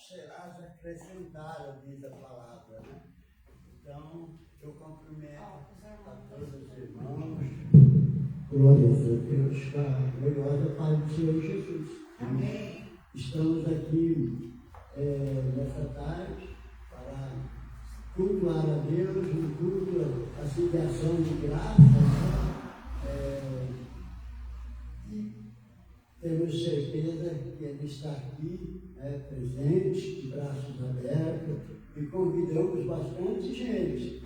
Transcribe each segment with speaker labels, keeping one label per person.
Speaker 1: serás acrescentada, diz a palavra, né? Então, eu cumprimento a todos os irmãos. Glórias a Deus, com a gloriosa paz do Senhor Jesus. Amém. Estamos aqui nessa tarde para cultuar a Deus, um culto, a filiação de graça, e temos certeza que Ele está aqui, presente, de braços abertos, e convidamos bastante gente.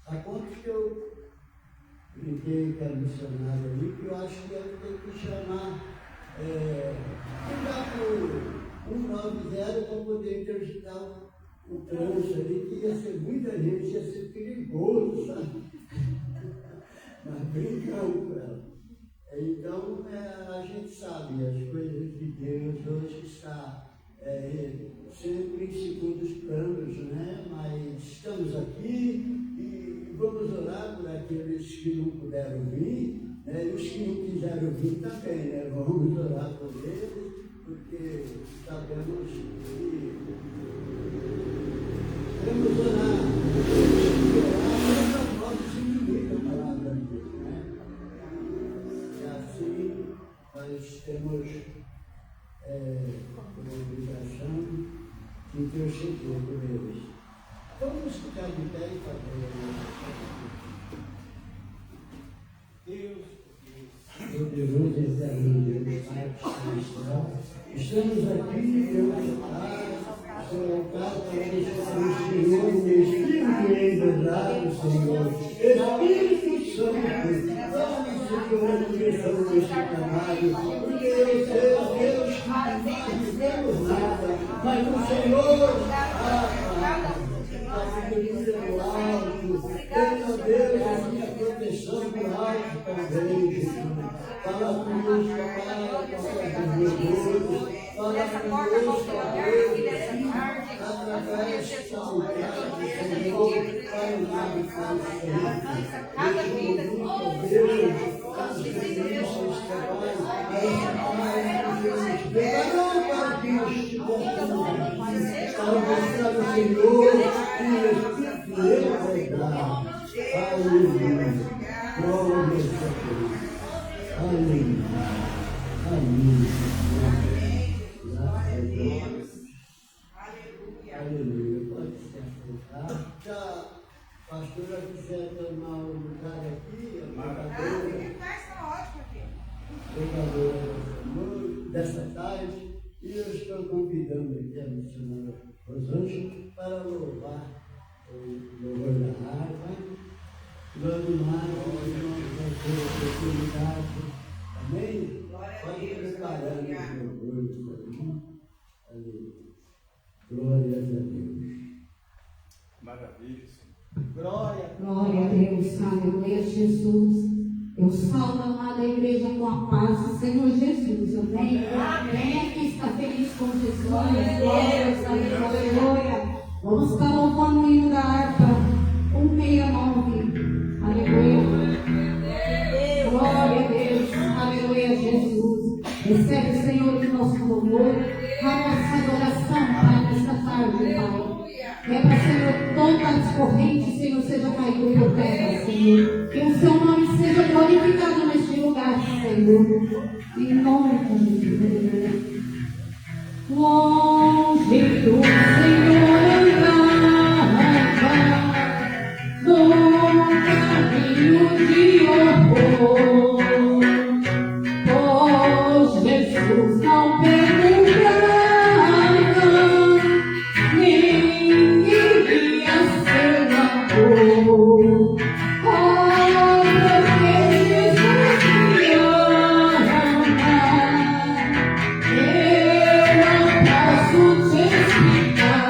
Speaker 1: A conta que eu brinquei com a missionária ali, que eu acho que eu tenho que chamar, ligar para o 190 para poder interditar o trânsito ali, que ia ser muita gente, ia ser perigoso, sabe? Mas brincamos com ela. Então, a gente sabe, as coisas de Deus hoje está sempre segundo os planos, né? Mas estamos aqui e vamos orar por aqueles que não puderam vir, né? E os que não quiseram vir também, né? Vamos orar por eles, porque sabemos que vamos orar pelos nossos inimigos, a palavra de Deus, né? E assim nós temos uma obrigação de interceder por eles. Vamos ficar de pé e fazer Deus, poderoso e eterno Deus, Pai celestial, estamos aqui, Deus Pai, Senhor Pai, para o Senhor, o Espírito envenenado, Senhor, Espírito Santo, vamos, Senhor, a direção deste trabalho, porque eu sei, Deus, que não fizemos nada, mas o Senhor, a sabedoria do alto, meu Deus, a minha proteção do alto também, Jesus. Fala conosco, Pai, através dos meus Deus, fala conosco, através da saudade, Senhor, Pai, o nome faz Senhor. Cada vida, oh Deus, as experiências que vai, preparou para Deus te convidar, para mostrar o Senhor e o Espírito de verdade. Aleluia. Glória a Deus. Aleluia. Amém. Aleluia. Pode se assentar. Se a pastora quiser tomar um lugar aqui, a pregadora dessa tarde, e eu estou convidando aqui a missionária Rosângela para louvar o louvor da harpa. Logo mais, nós vamos ter a oportunidade. Amém? Pode ir preparando o louvor. Glória a Deus.
Speaker 2: Maravilha, Senhor.
Speaker 3: Glória a Deus, aleluia, Jesus. Eu salvo a amada igreja com a paz do Senhor Jesus, amém? Quem aqui está feliz com Jesus? Glória, aleluia. Vamos estar louvando o hino da harpa 169, aleluia. Glória a Deus, aleluia, Jesus. Recebe, Senhor, o nosso louvor, a nossa adoração, Pai, nesta tarde, Pai. Quebra, Senhor, todas as correntes, Senhor, seja caído por terra, Senhor. Que o seu nome seja glorificado neste lugar, Senhor. Em nome de Jesus. Longe do Senhor andava, no caminho de horror. Oh, Jesus não perguntava, nem iria ser amor. Oh, porque Jesus me ama, eu não posso te explicar.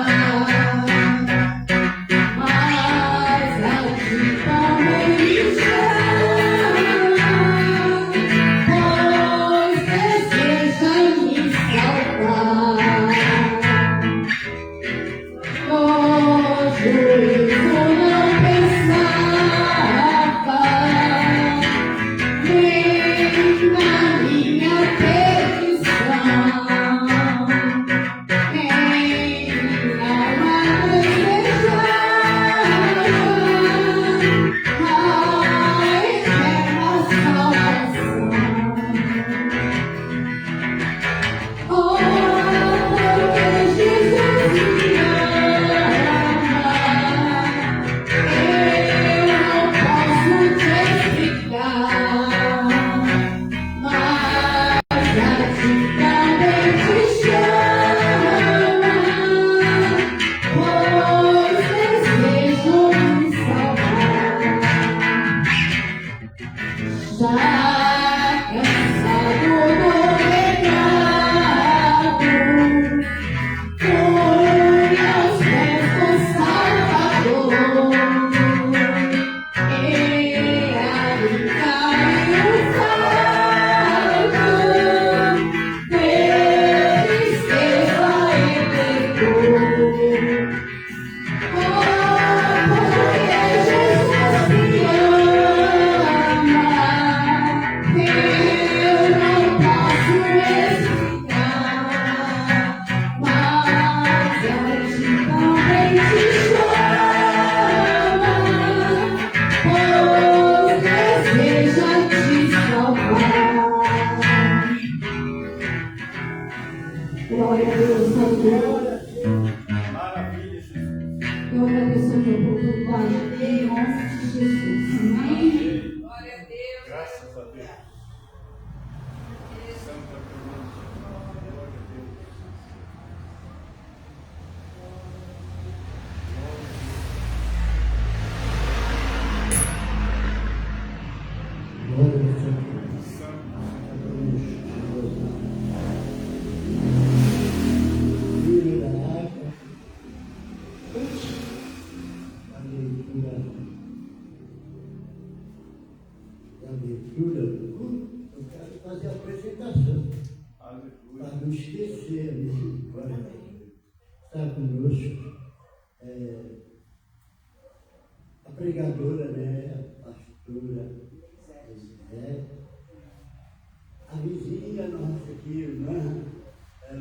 Speaker 3: sabedoria.
Speaker 2: Maravilha, Jesus.
Speaker 3: Eu agradeço a minha oportunidade em nome de Jesus. Amém?
Speaker 2: Glória a Deus. Graças a Deus. Santa Cruz. Glória a Deus.
Speaker 1: Glória a Deus. Eu quero fazer a apresentação,
Speaker 2: Aleluia.
Speaker 1: para não esquecer a misericórdia. Está conosco a pregadora, né, a pastora Zé, a vizinha nossa aqui, irmã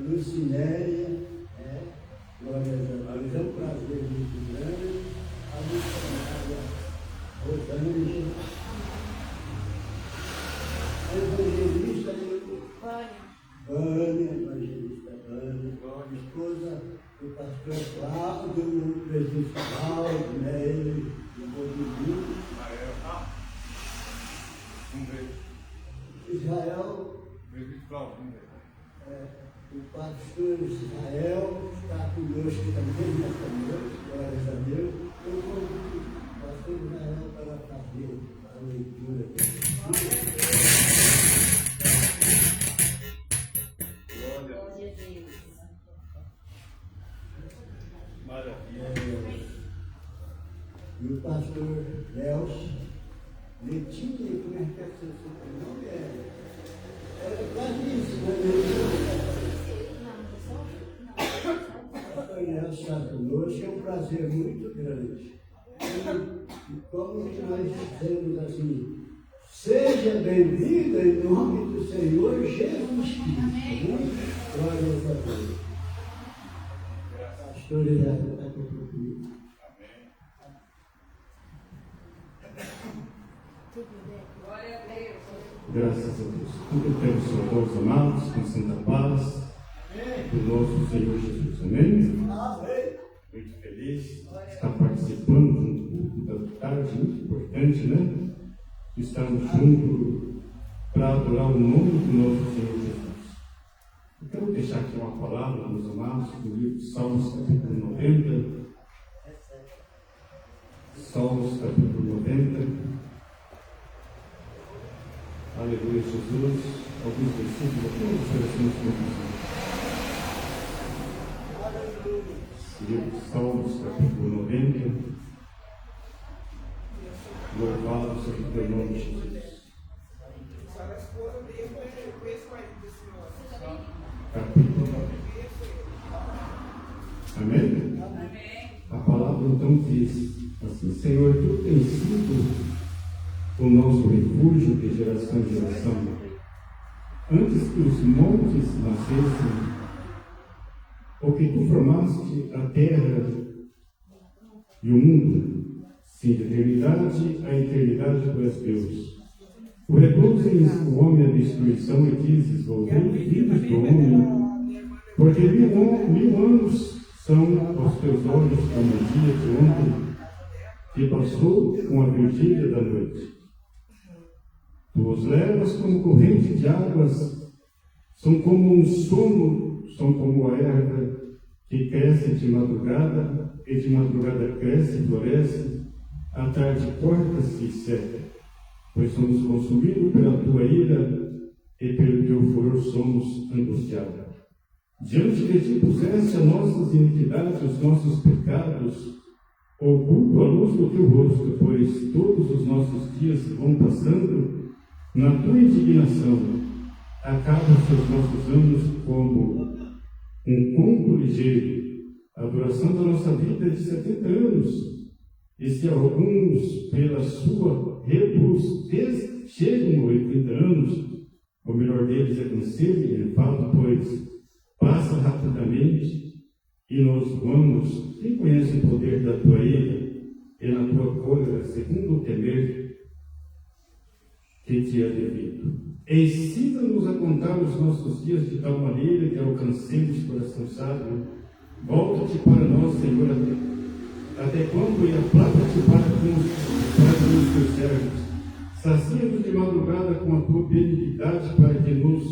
Speaker 1: Lucinéia, glória a Deus, é um prazer muito grande, a missionária Rosângela, a evangelista Vânia, evangelista Vânia, esposa do pastor Cláudio, do presbítero Cláudio, Nery, do Rodrigo, Israel, o pastor Israel está conosco também nesta noite, glórias a Deus. Eu convido o pastor Israel para fazer a leitura dele.
Speaker 2: Glória a Deus. Maravilha.
Speaker 1: E o pastor Nelson, Letinha, como é que é seu nome? É quase isso, né? Pastor Nelson está conosco, é um prazer muito grande. E como que nós dizemos assim, seja bem-vindo em nome do Senhor Jesus Cristo. Glórias a Deus. Pastor Israel está comigo.
Speaker 2: Glória a Deus.
Speaker 4: Graças a Deus. Cumprimentamos os irmãos amados com santa paz do nosso Senhor Jesus. Amém?
Speaker 1: Amém.
Speaker 4: Muito feliz de estar participando de um culto da tarde muito importante, né? Estamos juntos para adorar o nome do nosso Senhor Jesus. Eu quero deixar aqui uma palavra, meus amados, do livro de Salmos, capítulo 90. Salmos, capítulo 90. Aleluia, Jesus. Alguns versículos aqui, nós oferecemos com livro de Salmos, capítulo 90. Louvado seja o teu nome, Jesus. Capítulo 90. Amém? A palavra então diz assim: Senhor, tu tens sido o nosso refúgio de geração em geração. Antes que os montes nascessem, ou que tu formaste a terra e o mundo, sim, de eternidade a eternidade tu és Deus. Tu reduzes o homem à destruição e dizes: volvei filhos do homem, porque 1000 anos são aos teus olhos como o dia de ontem, que passou com a vigília da noite. Tu os levas como corrente de águas, são como um sono, são como a erva que cresce de madrugada, e de madrugada cresce e floresce, à tarde corta-se e seca, pois somos consumidos pela tua ira, e pelo teu furor somos angustiados. Diante de ti puseste as nossas iniquidades, os nossos pecados, oculto a luz do teu rosto, pois todos os nossos dias vão passando na tua indignação. Acabam-se os nossos anos como um conto ligeiro. A duração da nossa vida é de 70 anos. E se alguns, pela sua robustez, chegam a 80 anos, o melhor deles é conselho e elevado, pois passa rapidamente e nós vamos. Quem conhece o poder da tua ira e na tua cólera, segundo o temer que te é devido? Ensina-nos a contar os nossos dias de tal maneira que alcancemos o coração sábio. Volta-te para nós, Senhor, até quando? E aplata-te para com os teus servos. Sacia-nos de madrugada com a tua benignidade, para que nos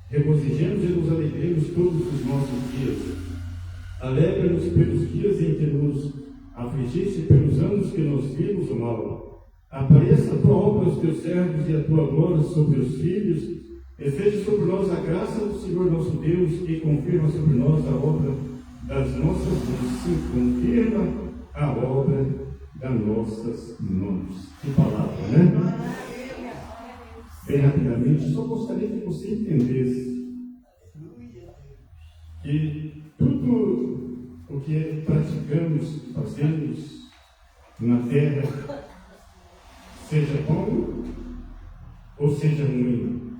Speaker 4: regozijemos e nos alegremos todos os nossos dias. Alegra-nos pelos dias em que nos afligiste, pelos anos que nos vimos o mal. Apareça a tua obra aos teus servos e a tua glória sobre os filhos, e seja sobre nós a graça do Senhor nosso Deus, e confirma sobre nós a obra das nossas mãos. Sim, confirma a obra das nossas mãos. Que palavra, né? Bem rapidamente, só gostaria que você entendesse que tudo o que praticamos, fazemos na terra, seja bom ou seja ruim.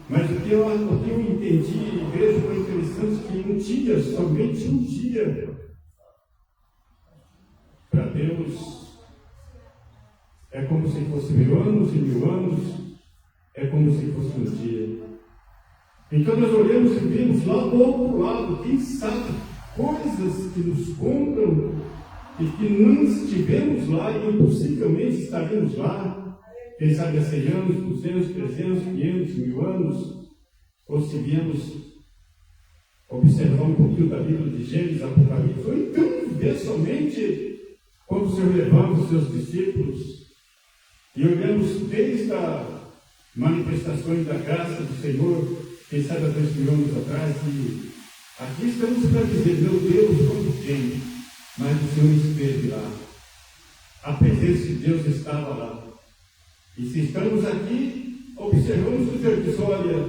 Speaker 4: Mas o que eu entendi e vejo foi interessante que um dia, somente um dia, para Deus é como se fosse 1000 anos e 1000 anos, é como se fosse um dia. Então nós olhamos e vemos lá do outro lado, quem sabe, coisas que nos contam e que não estivemos lá e impossivelmente estaremos lá, quem sabe há 100 anos, 200, 300, 500, 1000 anos, ou se viemos observar um pouquinho da Bíblia de Gênesis, Apocalipse, ou então ver somente quando o Senhor levava os seus discípulos e olhamos desde as manifestações da graça do Senhor, quem sabe há 2000 anos atrás, e aqui estamos para dizer, meu Deus, quanto tempo, mas o Senhor esteve lá, a presença de Deus estava lá. E se estamos aqui, observamos o Senhor diz, olha,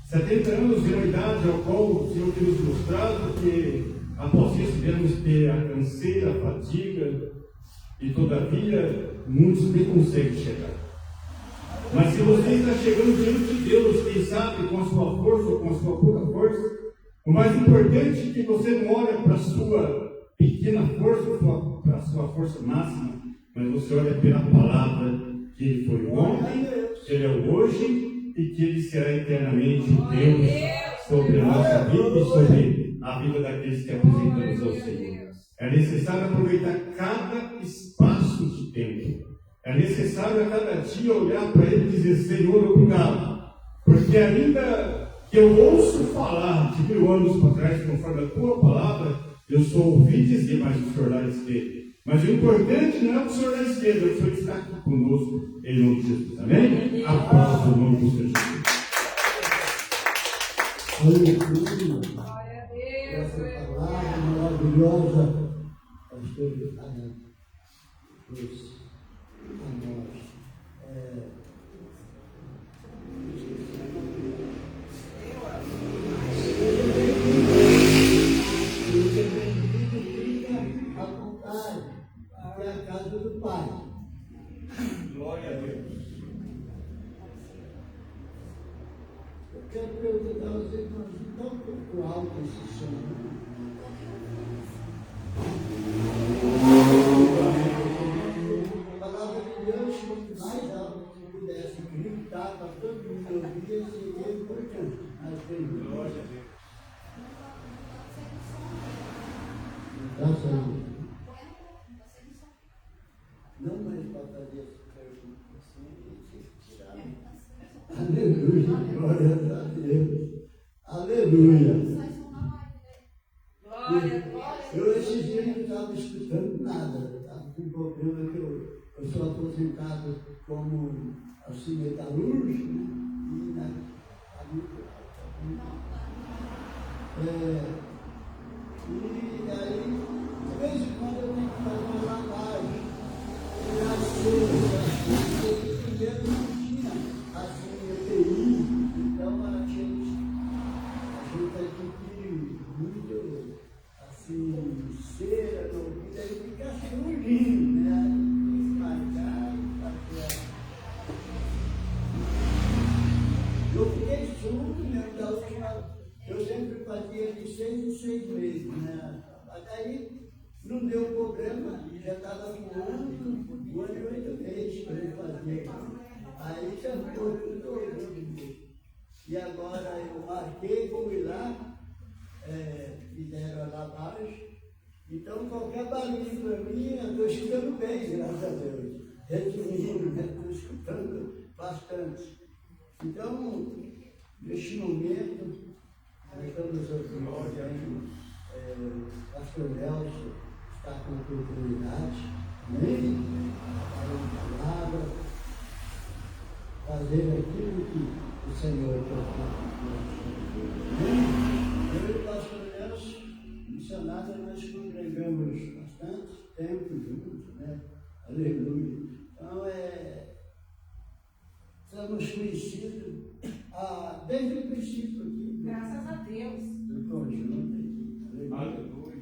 Speaker 4: 70 anos é uma idade ao qual o Senhor tem nos mostrado que após isso devemos ter a canseira, a fadiga, e todavia muitos nem conseguem chegar. Mas se você está chegando diante de Deus, quem sabe com a sua força ou com a sua pouca força, o mais importante é que você não olha para a sua pequena força, para a sua força máxima, mas você olha pela palavra que Ele foi ontem, que Ele é o hoje e que Ele será eternamente Deus sobre a nossa vida e sobre a vida daqueles que apresentamos ao Senhor. É necessário aproveitar cada espaço de tempo. É necessário a cada dia olhar para Ele e dizer, Senhor, obrigado. Porque ainda que eu ouço falar de 1000 anos para trás, conforme a Tua palavra, eu só ouvi dizer, mas o Senhor lá esteve. Mas o importante não é o Senhor lá esteve, é o Senhor está aqui conosco, em nome de Jesus. Amém? Aplausos no nome do Senhor Jesus.
Speaker 1: Aleluia. Essa palavra maravilhosa, pastor Ana, trouxe a nós. Fica à vontade, até a casa do Pai.
Speaker 2: Glória a Deus.
Speaker 1: Eu quero perguntar a vocês, mas não está um pouco alto esse som, né? A palavra de Deus, quanto mais alto que pudesse gritar para todo mundo ouvir, seria importante. Mas tem
Speaker 2: Glória a Deus.
Speaker 1: Está saindo. Não mais para fazer essa pergunta assim, tirar. Aleluia, glória a Deus. Aleluia. Eu esses dias não estava escutando nada. Estava com um problema que eu sou aposentado como assim, metalúrgico, né? E está muito alto. E aí, de vez em quando eu tenho que fazer uma lavagem. E assim, primeiro não tinha assim, EPI, então a gente adquire muito assim, cera no ouvido, aí fica assim urgindo, né? Marcar e fazer. Eu fiquei surdo mesmo da última. Eu sempre fazia de 6 em 6 meses, né? Mas aí não deu problema, já estava com 1 ano e 8 meses para eu fazer. Aí já ficou tudo. E agora eu marquei, fui lá, fizeram a lavagem. Então, qualquer barulho para mim, eu estou escutando bem, graças a Deus. Resumindo, estou escutando bastante. Então, neste momento, nós estamos ouvindo pastor Nelson está com oportunidade, amém? Falando palavra, fazer aquilo que o Senhor quer. Eu e o pastor Nelson, missionário, nós congregamos bastante tempo juntos, né? Aleluia. Então, somos conhecidos desde o princípio aqui.
Speaker 3: Graças a Deus.
Speaker 1: Do conjunto aqui.
Speaker 2: Aleluia.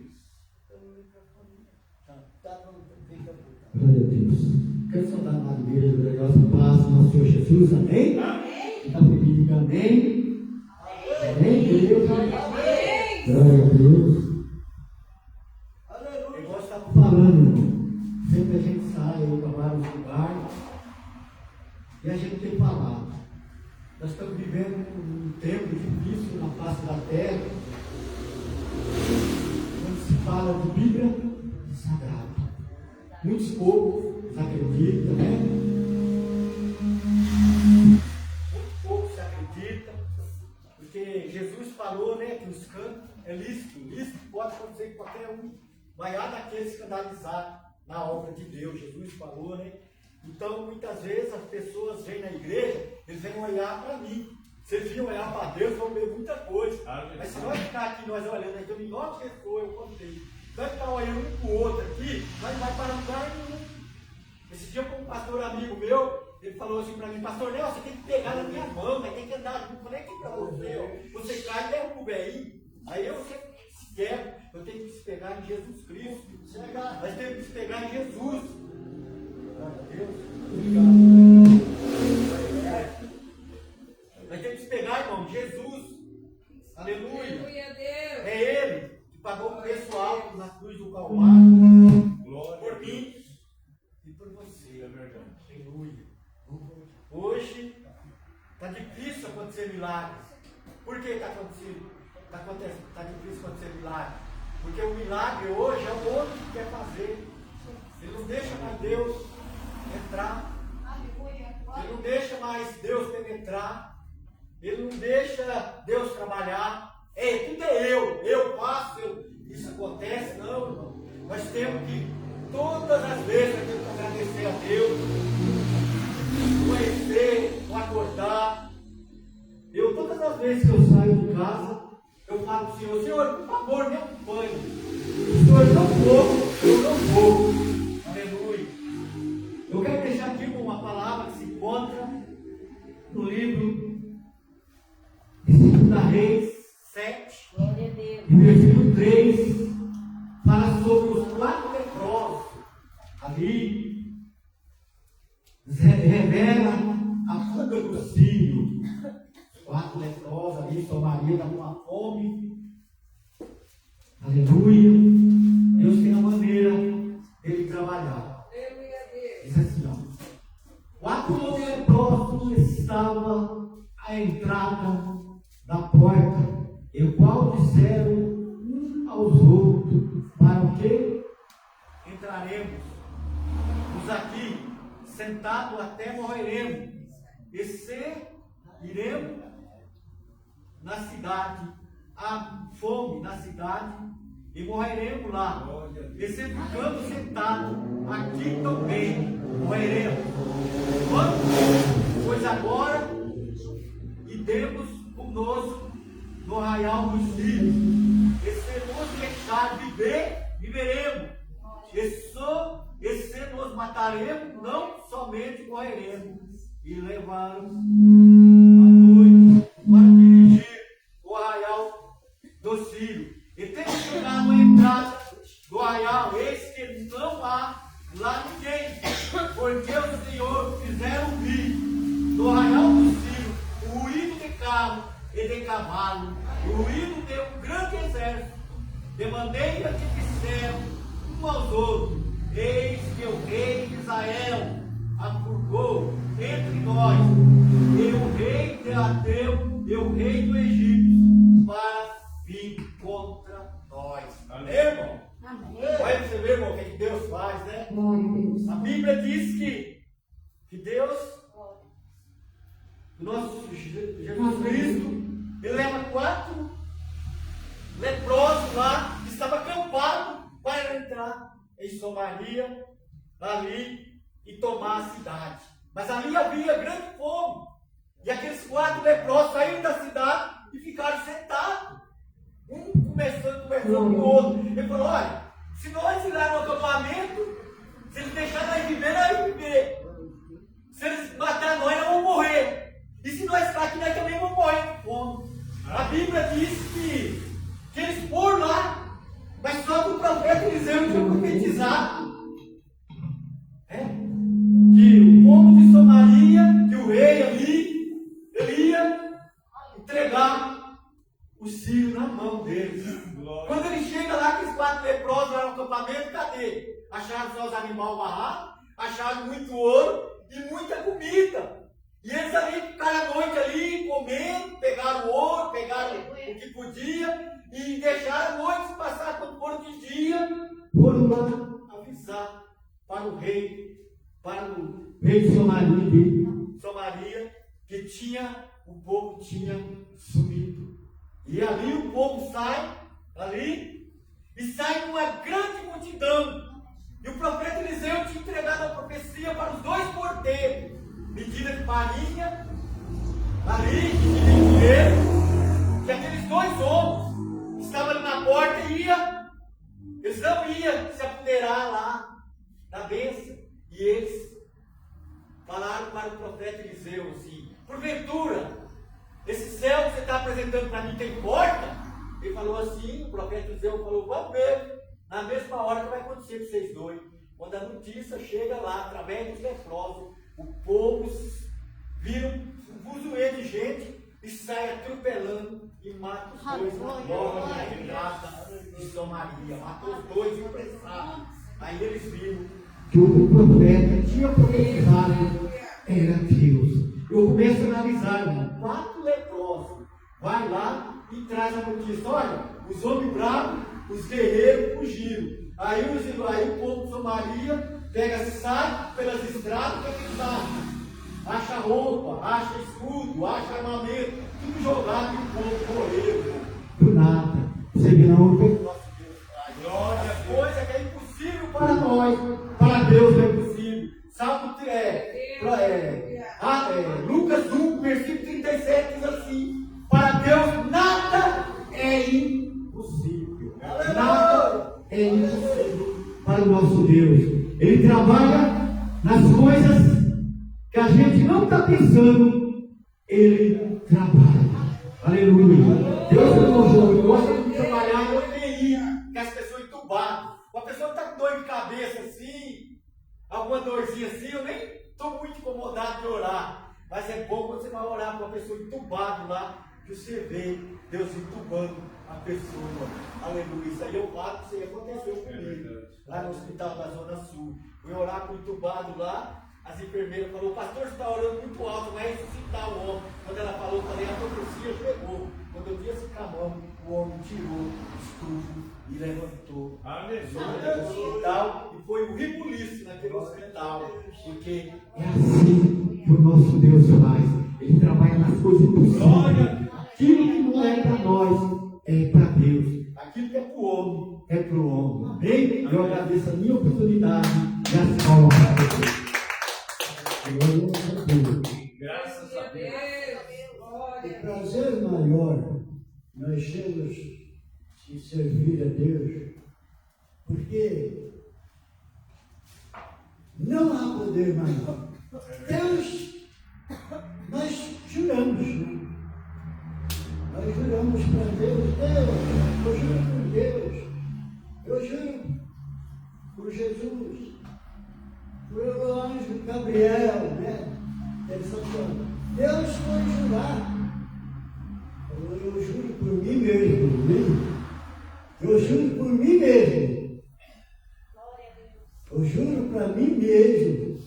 Speaker 1: Tá bom, fica por cá.
Speaker 5: Glória a Deus. Quero saudar a maravilha, gloriosa paz do nosso Senhor Jesus, amém?
Speaker 3: Amém.
Speaker 5: Está pedindo amém? Amém? Deus,
Speaker 3: Amém.
Speaker 5: glória a Deus.
Speaker 1: Aleluia.
Speaker 5: Igual estava falando, irmão, sempre a gente sai aí para vários lugares e a gente tem que falar. Nós estamos vivendo um tempo difícil na face da terra, quando se fala de Bíblia Sagrada. Muitos povos acreditam, né? Muito pouco se acredita, porque Jesus falou, né, que os cantos é lícito pode acontecer com qualquer um, mas há daqueles escandalizar na obra de Deus. Jesus falou, né? Então, muitas vezes as pessoas vêm na igreja, eles vêm olhar para mim. Se eles vinham olhar para Deus, vão ver muita coisa. Mas se nós ficar aqui, nós olhando, então, em nome de Jesus, eu contei. Nós ficar olhando um para o outro aqui, nós não vai para lugar nenhum. Esse dia, com um pastor amigo meu, ele falou assim para mim: pastor Nelson, você tem que pegar na minha mão, tem que andar junto. Eu falei: aqui para você, ó. Você cai e derruba o velhinho. Aí eu sempre se quebro, eu tenho que se pegar em Jesus Cristo. Nós temos que se pegar em Jesus. Glória a Deus. Obrigado. Nós temos que se pegar, irmão, Jesus. Aleluia. É Ele que pagou o preço alto na cruz do Calvário.
Speaker 2: Glória
Speaker 5: Por
Speaker 2: a Deus.
Speaker 5: mim e por você.
Speaker 2: É verdade.
Speaker 5: Aleluia. Hoje está difícil acontecer milagres. Por que está acontecendo? Está difícil acontecer milagres. Porque o milagre hoje é o outro que quer fazer. Ele não deixa mais Deus entrar. Ele não deixa mais Deus penetrar. Ele não deixa Deus trabalhar. Tudo é eu faço, isso acontece. Não, irmão. Nós temos que, todas as vezes, nós temos que agradecer a Deus, conhecer, acordar. Todas as vezes que eu saio de casa, eu falo para o Senhor: Senhor, por favor, me acompanhe. O Senhor não vou, eu não vou. Aleluia. Eu quero deixar aqui uma palavra que se encontra no livro de 2 Reis 7, e versículo 3, fala sobre os 4 leprosos. Ali revela a fuga do sírio. Os 4 leprosos ali, Samaria estava com uma fome. Aleluia. Deus tem a maneira dele trabalhar. Diz assim, ó: 4 leprosos estavam à entrada da porta, e qual disseram um aos outros: para o quê? Entraremos aqui, sentados até morreremos, e se iremos na cidade, há fome na cidade, e morreremos lá. E se ficamos sentados aqui também, morreremos. Quando? Pois agora idemos conosco no arraial dos filhos, e se nos deixar viver, viveremos. E se nos mataremos, não somente morreremos. E levaram a noite para dirigir o arraial dos filhos. E tendo chegado à entrada do arraial, eis que não há lá ninguém, porque o Senhor fizeram vir do arraial dos filhos o ruído de carro e de cavalo, o ruído de um grande exército, de maneira que disseram um aos outros: eis que o rei de Israel apurgou entre nós e o rei de Ateu e o rei do Egito para vir contra nós. Amém, irmão?
Speaker 3: Amém.
Speaker 5: Vai você ver, irmão, o que Deus faz, né?
Speaker 3: Glória a Deus.
Speaker 5: A Bíblia diz que Deus, o nosso Jesus Cristo, ele leva 4 leprosos lá, que estavam acampados para entrar em Samaria, ali, e tomar a cidade. Mas ali havia grande fome. E aqueles 4 leprosos saíram da cidade e ficaram sentados. Um conversando com o outro. Ele falou: olha, se nós ir lá no acampamento, se eles deixarem nós viver, nós vamos viver. Se eles matarem nós vamos morrer. E se nós ficar aqui, nós também vamos morrer de fome. A Bíblia diz que eles foram lá, mas só que o profeta Eliseu tinha profetizado. Que o povo de Samaria, que o rei ali, ele ia entregar o sírio na mão deles. Quando ele chega lá, aqueles 4 leprosos lá no acampamento, cadê? Acharam só os animais amarrados, acharam muito ouro e muita comida. E eles ali ficaram a noite ali comendo, pegaram o ouro, pegaram o que podia e deixaram a noite passar. Quando foram de dia, foram lá avisar para o rei de Samaria, que o povo tinha sumido. E ali o povo sai, e sai uma grande multidão. E o profeta Eliseu tinha entregado a profecia para os 2 porteiros, medida de farinha, de dinheiro, que aqueles 2 homens que estavam ali na porta eles não iam se apoderar lá da bênção. E eles falaram para o profeta Eliseu assim: porventura, esse céu que você está apresentando para mim tem porta? Ele falou assim, o profeta Eliseu falou: vamos ver, na mesma hora que vai acontecer com vocês dois. Quando a notícia chega lá, através dos leprosos, o povo vira um buzuê de gente e sai atropelando e mata os 2 na porta da entrada de Samaria. Matou os 2 emprestados. Aí eles viram que o profeta tinha profetizado era Deus. Eu começo a analisar, irmão, 4 leprosos. Vai lá e traz a notícia: olha, os homens bravos, os guerreiros fugiram. Aí o povo de Samaria sai pelas estradas, o que eles acham? Acha roupa, acha escudo, acha armamento, tudo jogado e o povo morreu. Do nada. Você vê não o nosso Deus faz. Glória a coisa que é impossível para nós, para Deus é possível. Salmo Lucas 1, versículo 37 diz assim: para Deus nada é impossível. Nada é impossível para o nosso Deus. Ele trabalha nas coisas que a gente não está pensando. Ele trabalha. Aleluia. Deus gosta de trabalhar no UTI, que as pessoas entubadas. Uma pessoa que está com dor de cabeça assim, alguma dorzinha assim, eu nem estou muito incomodado de orar. Mas é bom quando você vai orar para uma pessoa entubada lá, que você vê Deus entubando a pessoa. Aleluia. Isso aí eu falo que isso aí aconteceu comigo, lá no hospital da Zona Sul. Fui orar para o entubado lá. As enfermeiras falaram: o pastor está orando muito alto, vai ressuscitar o homem. Quando ela falou, eu falei: a profecia chegou. Quando eu disse com a mão, o homem tirou o estufo e levantou. No hospital, e foi um ribuliço naquele hospital. Porque é assim que o nosso Deus faz. Ele trabalha nas coisas impossíveis. Aquilo que não é para nós, é para Deus. Aquilo que é para o homem, é para o homem. Amém? Eu agradeço a minha oportunidade e a salva para você.
Speaker 2: Graças a Deus.
Speaker 1: O prazer maior nós temos de servir a Deus, porque não há poder maior. Deus, nós juramos, né? Nós juramos para Deus: eu juro por Deus, eu juro por Jesus, por o anjo Gabriel, né? Deus foi jurar. Eu juro por mim mesmo, né? Eu juro por mim mesmo. Eu juro para mim mesmo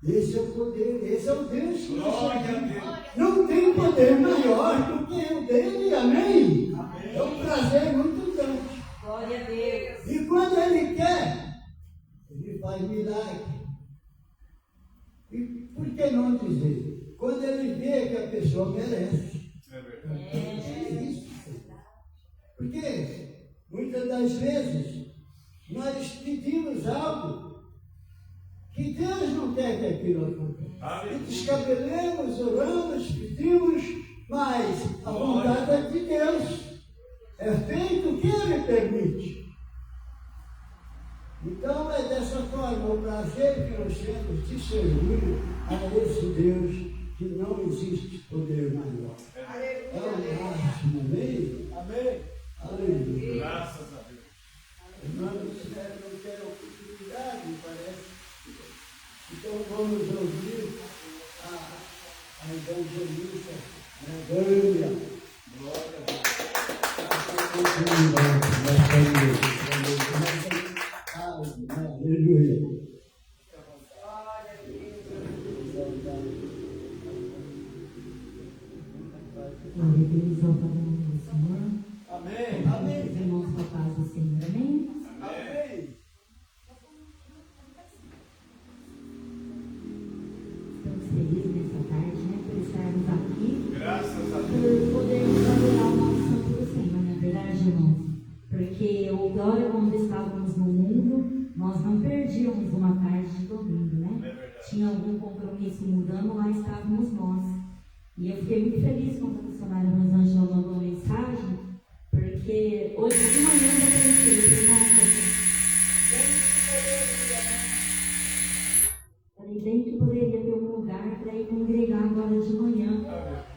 Speaker 1: Esse é o poder, esse é o Deus que nós
Speaker 2: Glória a
Speaker 1: servimos.
Speaker 2: Deus.
Speaker 1: Não tem poder maior do que o dele, amém? É um prazer muito grande.
Speaker 3: Glória a Deus.
Speaker 1: E quando ele quer, ele faz milagre. E por que não dizer? Quando ele vê que a pessoa merece.
Speaker 2: É verdade.
Speaker 1: É isso. Porque muitas das vezes nós pedimos algo que Deus não quer que aquilo aconteça. E descabelemos, oramos, pedimos, mas a vontade é de Deus. É feito o que Ele permite. Então é dessa forma o prazer que nós temos de servir a esse Deus que não existe poder maior. É o máximo, amém? Amém. Aleluia.
Speaker 2: Graças a Deus.
Speaker 1: Irmãos, não quero oportunidade, parece. Então vamos ouvir a evangelista Nagânia.
Speaker 2: Glória a Deus.
Speaker 1: Aleluia.
Speaker 3: Glória a Deus, ao nome do Senhor.
Speaker 1: Amém.
Speaker 3: Os
Speaker 1: Amém.
Speaker 3: irmãos com a paz do Senhor, amém?
Speaker 1: Amém.
Speaker 3: Estamos felizes nessa tarde, né, por estarmos aqui,
Speaker 2: Graças a Deus.
Speaker 3: por podermos adorar o nosso Santo do Senhor, na verdade, irmãos. Porque outrora, quando estávamos no mundo, nós não perdíamos uma tarde de domingo, né?
Speaker 2: É verdade.
Speaker 3: Tinha algum compromisso mudando, lá estávamos nós. E eu fiquei muito feliz quando a missionária Rosângela mandou uma mensagem, porque hoje de manhã eu pensei, nossa, falei bem que poderia ter um lugar para ir congregar agora de manhã,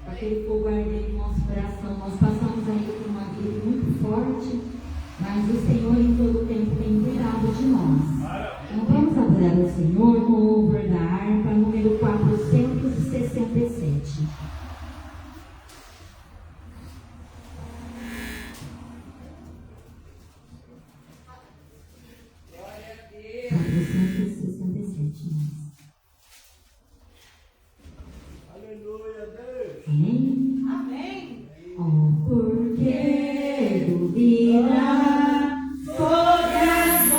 Speaker 3: com aquele fogo ardente no nosso coração. Nós passamos ainda por uma vida muito forte, mas o Senhor em todo o tempo tem cuidado de nós. Então vamos adorar o Senhor com o louvor da harpa, número 467.
Speaker 1: Aleluia, Deus.
Speaker 3: Amém?
Speaker 6: Amém.
Speaker 3: Oh, porque duvidar sobre as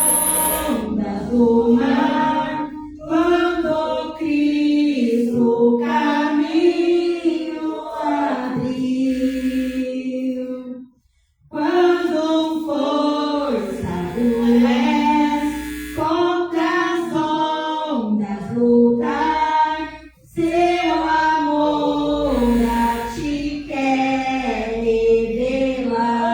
Speaker 3: ondas do mar, quando Cristo o caminho abriu, quando força doer contra as ondas lutar, seu amor a ti quer revelar.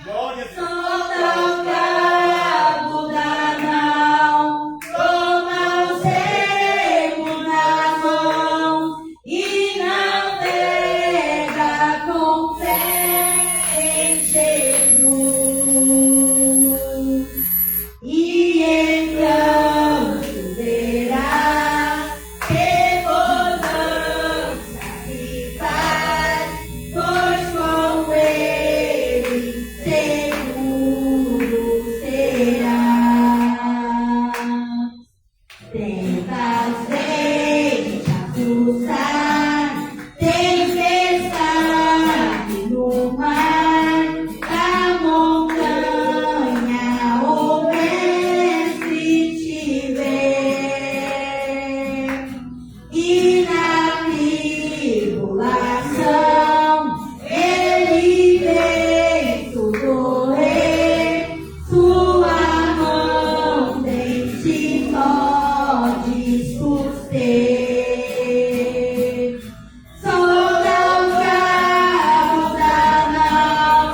Speaker 2: Glória a Deus.
Speaker 3: Solta o cabo da nau, toma o remo nas mãos e navega com fé em Jesus. E então tu verás que bonança se faz, pois com ele seguro serás. Tentas vem te assustar, tempestade no mar, da montanha o mestre te vê. E na tribulação ele vem socorrer, sua mão tem te pode suster. Solta o cabo da nau,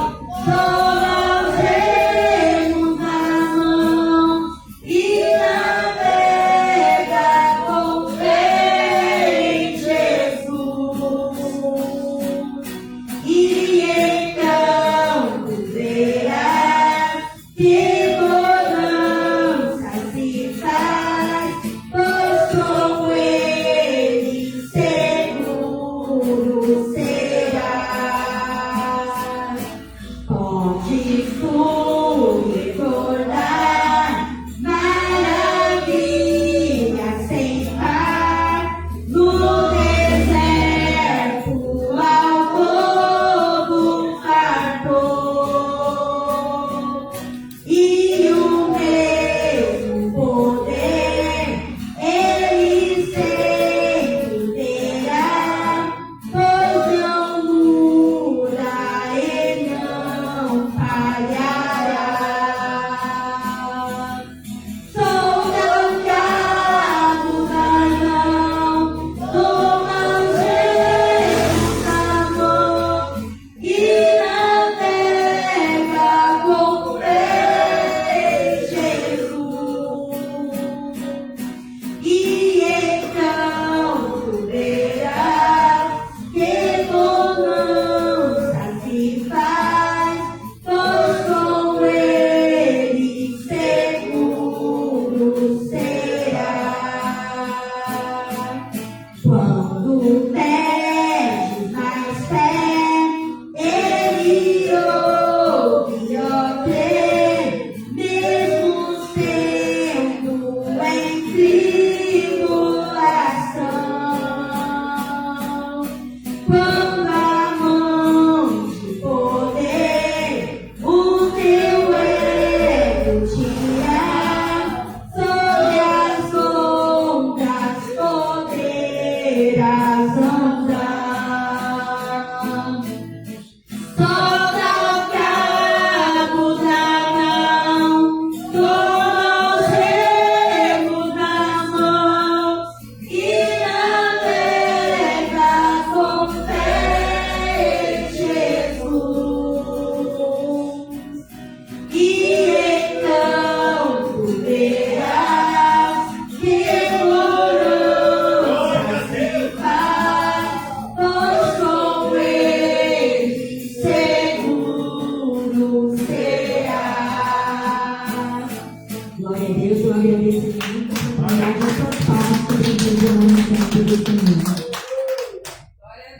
Speaker 3: toma os remos nas mãos e navega com fé em Jesus. E então tu verás que bonança se faz, pois com ele seguro serás. Podes tu recordar maravilhas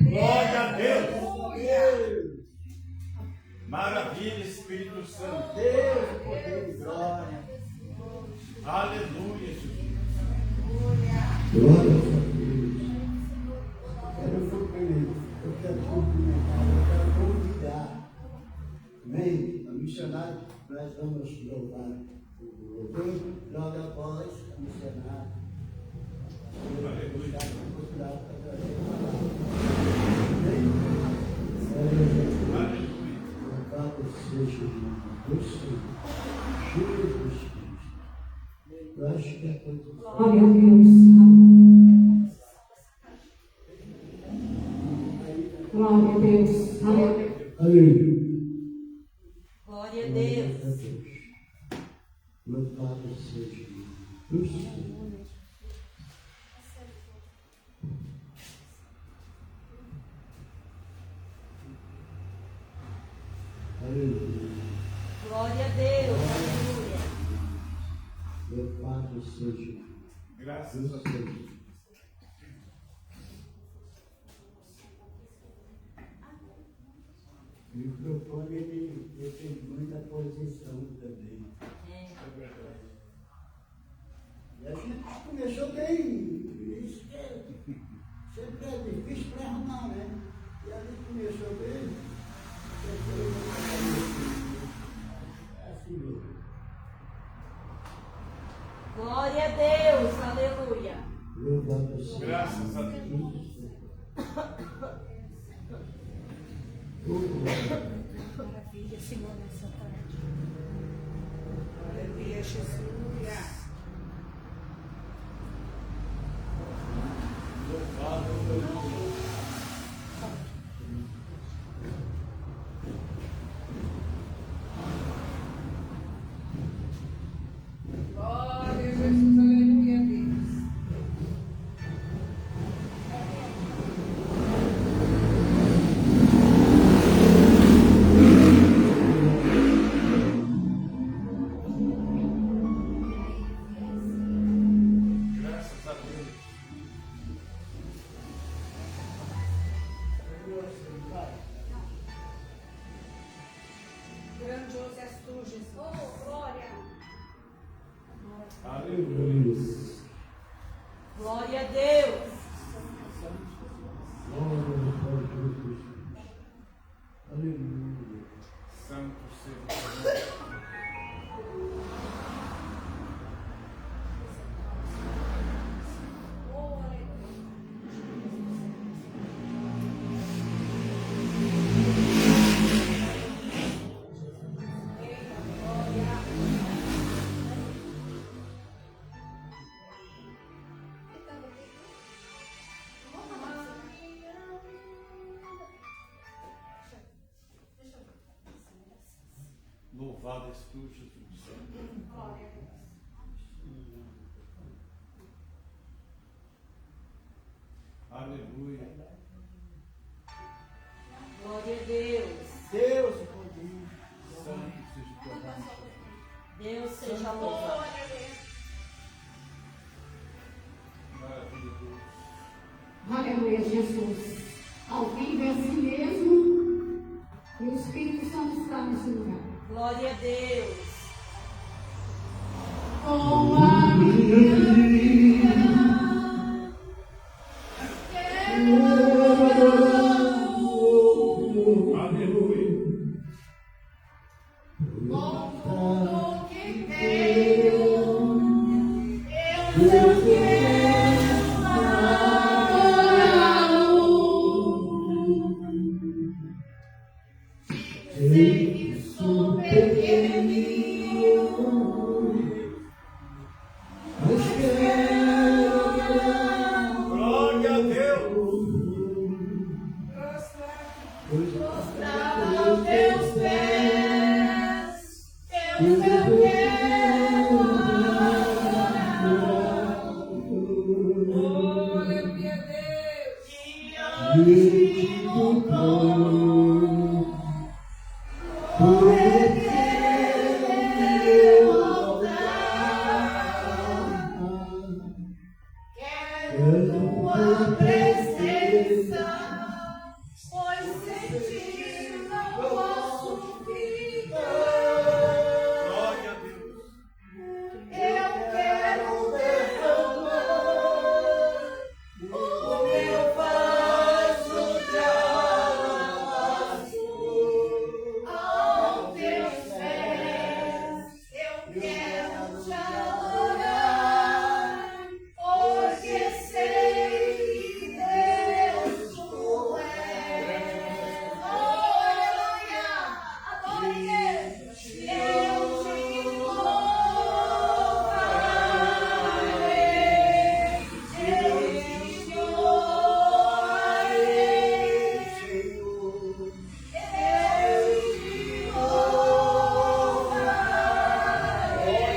Speaker 2: Glória a Deus. Maravilha, Espírito Santo.
Speaker 1: Deus, poder e glória.
Speaker 2: Aleluia, Jesus.
Speaker 1: Glória a Deus. Eu quero cumprimentar, eu quero convidar. Amém? A missionária, nós vamos louvar o louvor, logo após a missionária. Louvado seja o nome do Senhor, Jesus Cristo. Eu acho que é coisa.
Speaker 3: Glória a Deus. Glória a Deus.
Speaker 1: Aleluia.
Speaker 6: Glória a Deus.
Speaker 1: Louvado seja o nome do Senhor. Aleluia.
Speaker 6: Glória a Deus. Aleluia.
Speaker 1: Louvado seja
Speaker 2: Graças a
Speaker 1: o
Speaker 2: Deus.
Speaker 1: Senhor. O microfone ele tem muita posição também.
Speaker 2: É verdade.
Speaker 1: E a gente começou bem. Isso sempre é difícil para arrumar, né? E a gente começou bem. É assim mesmo.
Speaker 6: Glória a Deus. Aleluia.
Speaker 1: Louvado seja.
Speaker 2: Graças a Deus.
Speaker 6: Maravilha, Senhor, nessa tarde. Aleluia, Jesus.
Speaker 2: Louvado seja Deus.
Speaker 6: Glória a Jesus. Aleluia, Deus.
Speaker 2: Graças a Deus.
Speaker 6: Grandioso és tu, Jesus. Oh, glória.
Speaker 2: Aleluia.
Speaker 6: Glória a Deus.
Speaker 1: Glória a Jesus. Aleluia.
Speaker 2: Santo seja Deus. Louvado és tu, Jesus.
Speaker 6: Glória a Deus.
Speaker 2: Aleluia.
Speaker 6: Glória a Deus.
Speaker 1: Deus poderoso.
Speaker 2: Santo seja o teu nome.
Speaker 6: Deus seja louvado.
Speaker 2: Maravilha, Deus.
Speaker 3: Aleluia, Jesus. Ao vivo é assim mesmo. E o Espírito Santo está nesse lugar.
Speaker 6: Glória a Deus.
Speaker 3: Com a minha vida,
Speaker 4: Aleluia.
Speaker 3: com tudo que tenho, eu quero adorá-lo. Sei que sou pequenino, mas quero adorá-lo.
Speaker 5: Glória a Deus.
Speaker 3: Prostrar aos teus pés, eu quero adorá-lo.
Speaker 6: Glória a Deus.
Speaker 3: Diante do trono, por meu altar, quero tua presença, pois sem ti não posso ficar.
Speaker 5: Glória a Deus.
Speaker 3: Eu quero derramar o meu vaso de alabasto aos teus pés. Eu quero te adorar, porque sei que Deus tu és. Aleluia! Adore Deus! Eu te louvarei, eu te louvarei, eu te louvarei.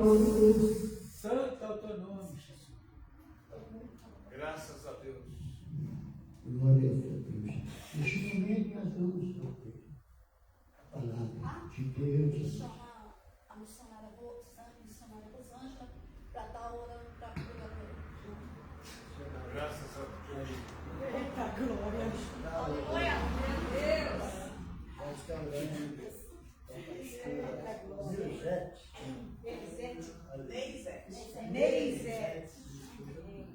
Speaker 3: Todos.
Speaker 2: Santo é o teu nome, Jesus. Graças a Deus.
Speaker 1: Glória a Deus. Neste momento nós vamos ouvir a palavra de Deus.
Speaker 7: Chamar a missionária Rosângela para estar orando para cuidar dele.
Speaker 2: Graças a Deus.
Speaker 6: Eita glória.
Speaker 7: Glória a Deus.
Speaker 1: Nós estamos orando.
Speaker 8: Neizete.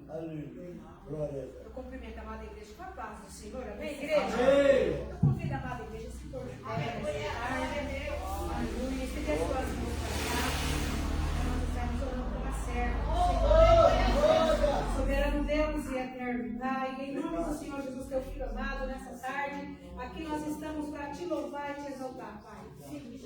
Speaker 1: Aleluia. Glória a Deus.
Speaker 8: Eu cumprimento a amada igreja com a paz do Senhor. Amém, igreja?
Speaker 2: Amém.
Speaker 8: Eu convido a amada igreja a se pôr de pé nessa tarde. Aleluia. Estender as suas mãos para cá. Nós estamos orando pela serva. Soberano Deus e eterno Pai, em nome do Senhor Jesus, teu filho amado, nessa tarde, aqui nós estamos para te louvar e te exaltar, Pai.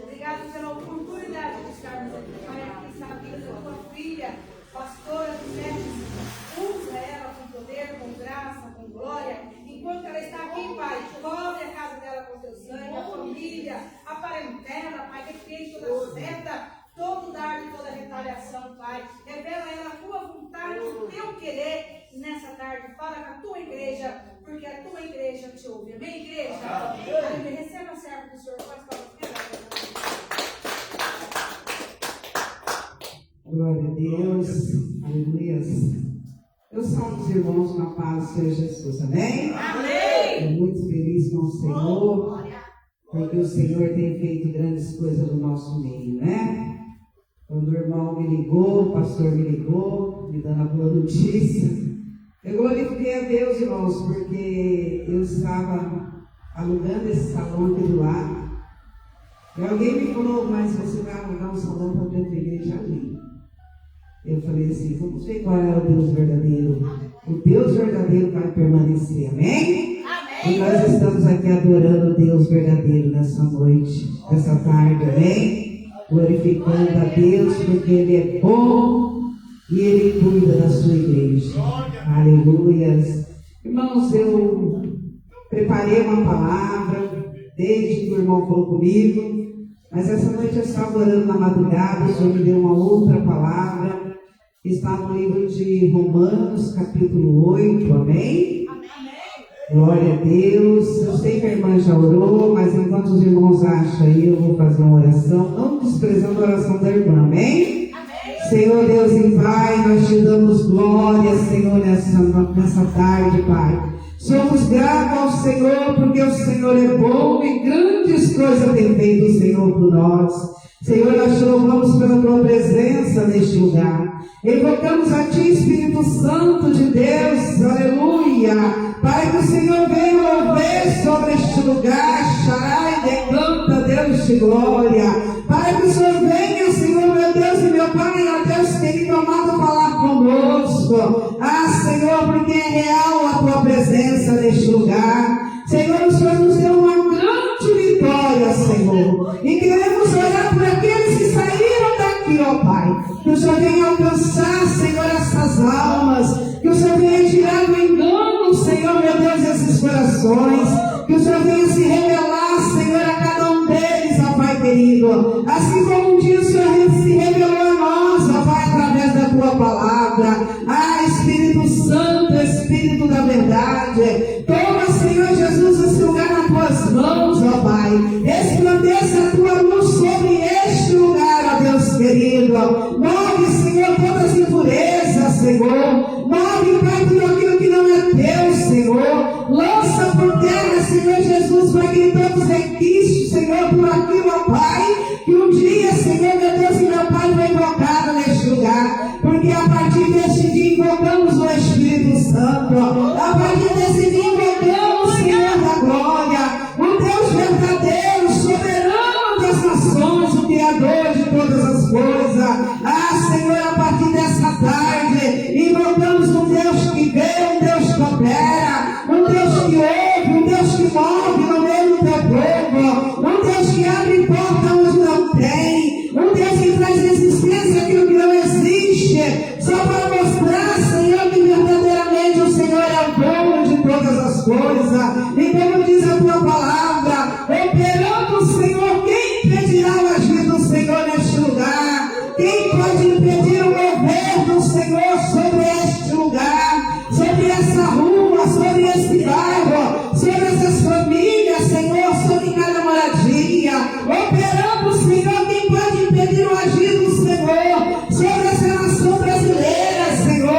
Speaker 8: Obrigado pela oportunidade de estarmos aqui, Pai, aqui está a vida da tua filha, pastora dos médicos. Usa ela com poder, com graça, com glória. Enquanto ela está aqui, Pai, cobre a casa dela com teu sangue, a família, a parentela, Pai, repreende toda seta, todo dardo e toda retaliação, Pai. Revela a ela a tua vontade, o teu querer nessa tarde. Fala com a tua igreja, porque a tua igreja te ouve. Amém, igreja? Amém. Receba a serva do Senhor. Faz palavras.
Speaker 3: Glória a Deus. Aleluia. Eu salvo os irmãos na paz do Senhor Jesus. Amém?
Speaker 8: Amém.
Speaker 3: Estou muito feliz com o Senhor, porque o Senhor tem feito grandes coisas no nosso meio, né? Quando o irmão me ligou, o pastor me ligou, me dando a boa notícia, eu glorifiquei a Deus, irmãos, porque eu estava alugando esse salão aqui do lado. E alguém me falou, mas você vai alugar um salão para dentro da igreja ali. Eu falei assim, vamos ver qual é o Deus verdadeiro. O Deus verdadeiro vai permanecer, amém? E nós estamos aqui adorando o Deus verdadeiro nessa noite, nessa tarde, amém? Glorificando a Deus, porque Ele é bom e Ele cuida da sua igreja. Aleluia. Irmãos, eu preparei uma palavra, desde que o irmão falou comigo, mas essa noite eu estava orando na madrugada, o Senhor me deu uma outra palavra, que está no livro de Romanos, capítulo 8, amém? Glória a Deus. Eu sei que a irmã já orou, mas enquanto os irmãos acham aí, eu vou fazer uma oração, não desprezando a oração da irmã, amém? Senhor Deus e Pai, nós te damos glória, Senhor, nessa tarde, Pai. Somos gratos ao Senhor, porque o Senhor é bom e grandes coisas tem feito o Senhor por nós. Senhor, nós te louvamos pela tua presença neste lugar. Invocamos a ti, Espírito Santo de Deus, aleluia. Pai, que o Senhor venha mover sobre este lugar, Sharai, decanta, Deus de glória. Pai, que o Senhor venha, Senhor, meu Deus e meu Pai, ó Deus querido, amado, falar conosco. Ah, Senhor, porque é real a tua presença neste lugar. Senhor, o Senhor nos deu uma grande vitória, Senhor. E queremos orar por aqueles que saíram daqui, ó Pai. Que o Senhor venha alcançar, Senhor, essas almas. Que o Senhor venha tirar do engano, Senhor, meu Deus, esses corações. Que o Senhor venha se revelar, Senhor, a cada um deles, ó Pai querido. Assim como um dia o Senhor se revelou a nós, ó Pai, através da tua palavra. Ah, Espírito Santo, Espírito da verdade. Toma, Senhor Jesus, esse lugar nas tuas mãos, ó Pai. Resplandeça a tua luz sobre este lugar, ó Deus querido. Move, Senhor, todas as impurezas, Senhor. Move, Pai, tudo aquilo que não é teu, Senhor. Lança por terra, Senhor Jesus, para que todos requistos, Senhor, por aquilo, ó Pai. Que um dia, Senhor, meu Deus e meu Pai, foi invocado neste lugar. Porque a partir deste dia invocamos o Espírito Santo. A partir desse dia invocamos o Senhor da glória. O Deus verdadeiro, soberano das nações, o Criador de todas as coisas. Ah, Senhor, a partir dessa tarde, invocamos um Deus que vê, um Deus que opera, um Deus que ouve, um Deus que move no meio do teu povo, um Deus que abre portas famílias, Senhor, sobre cada moradia. Operando, Senhor, quem pode impedir o agir do Senhor sobre essa nação brasileira, Senhor.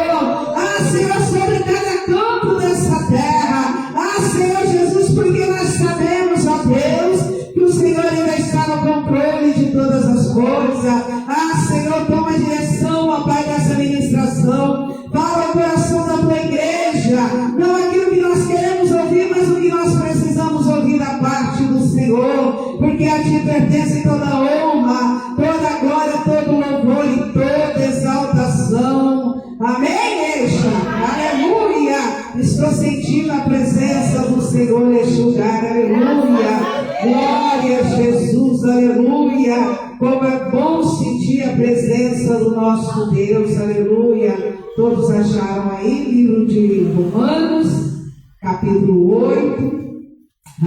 Speaker 3: Ah, Senhor, sobre cada campo dessa terra. Ah, Senhor Jesus, porque nós sabemos, ó Deus, que o Senhor ainda está no controle de todas as coisas. Ah, Senhor, toma a direção, ó Pai, dessa ministração. Fala o coração da tua igreja. Não aquilo que nós queremos ouvir, mas o que nós precisamos ouvir da parte do Senhor. Porque a ti pertence toda a honra, toda a glória, todo o louvor e toda exaltação. Amém, igreja? Aleluia! Estou sentindo a presença do Senhor neste lugar. Aleluia! Glória a Jesus, aleluia! Como é bom sentir a presença do nosso Deus, aleluia! Todos acharam aí, livro de Romanos, capítulo 8,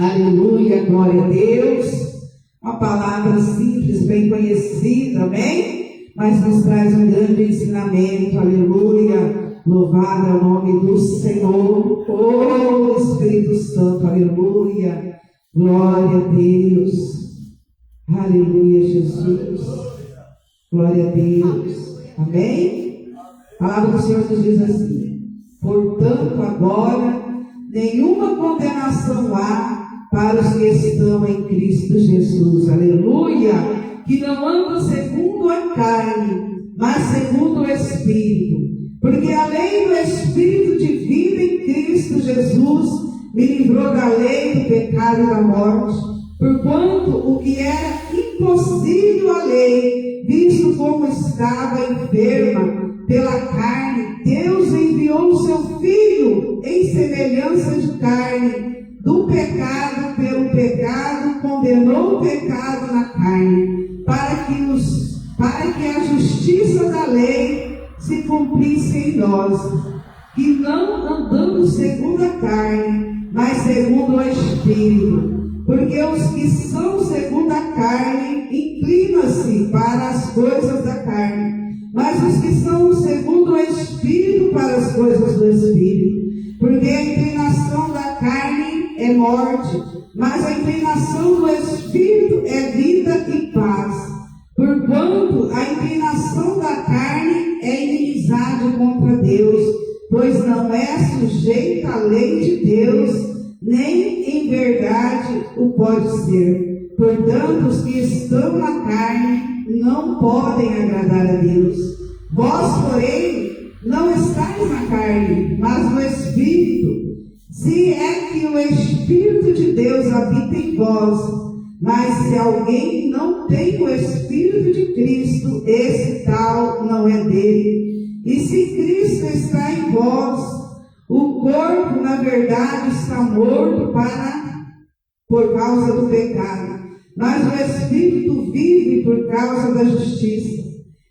Speaker 3: aleluia, glória a Deus! Uma palavra simples, bem conhecida, amém? Mas nos traz um grande ensinamento, aleluia! Louvado é o nome do Senhor, oh Espírito Santo, aleluia! Glória a Deus, aleluia, Jesus, glória a Deus, amém? A palavra do Senhor nos diz assim: portanto, agora, nenhuma condenação há para os que estão em Cristo Jesus, aleluia, que não andam segundo a carne, mas segundo o Espírito, porque a lei do Espírito de vida em Cristo Jesus me livrou da lei do pecado e da morte, porquanto o que era impossível à lei, visto como estava enferma pela carne, Deus enviou o seu Filho em semelhança de carne, do pecado pelo pecado, condenou o pecado na carne, para que a justiça da lei se cumprisse em nós, que não andamos segundo a carne, mas segundo o Espírito. Porque os que são segundo a carne inclinam-se para as coisas da carne, mas os que são segundo o Espírito para as coisas do Espírito. Porque a inclinação da carne é morte, mas a inclinação do Espírito é vida e paz. Porquanto a inclinação da carne é inimizade contra Deus, pois não é sujeita à lei de Deus, nem em verdade o pode ser. Portanto, os que estão na carne não podem agradar a Deus. Vós, porém, não estáis na carne, mas no Espírito, se é que o Espírito de Deus habita em vós. Mas se alguém não tem o Espírito de Cristo, esse tal não é dele. E se Cristo está em vós, o corpo, na verdade, está morto por causa do pecado, mas o Espírito vive por causa da justiça.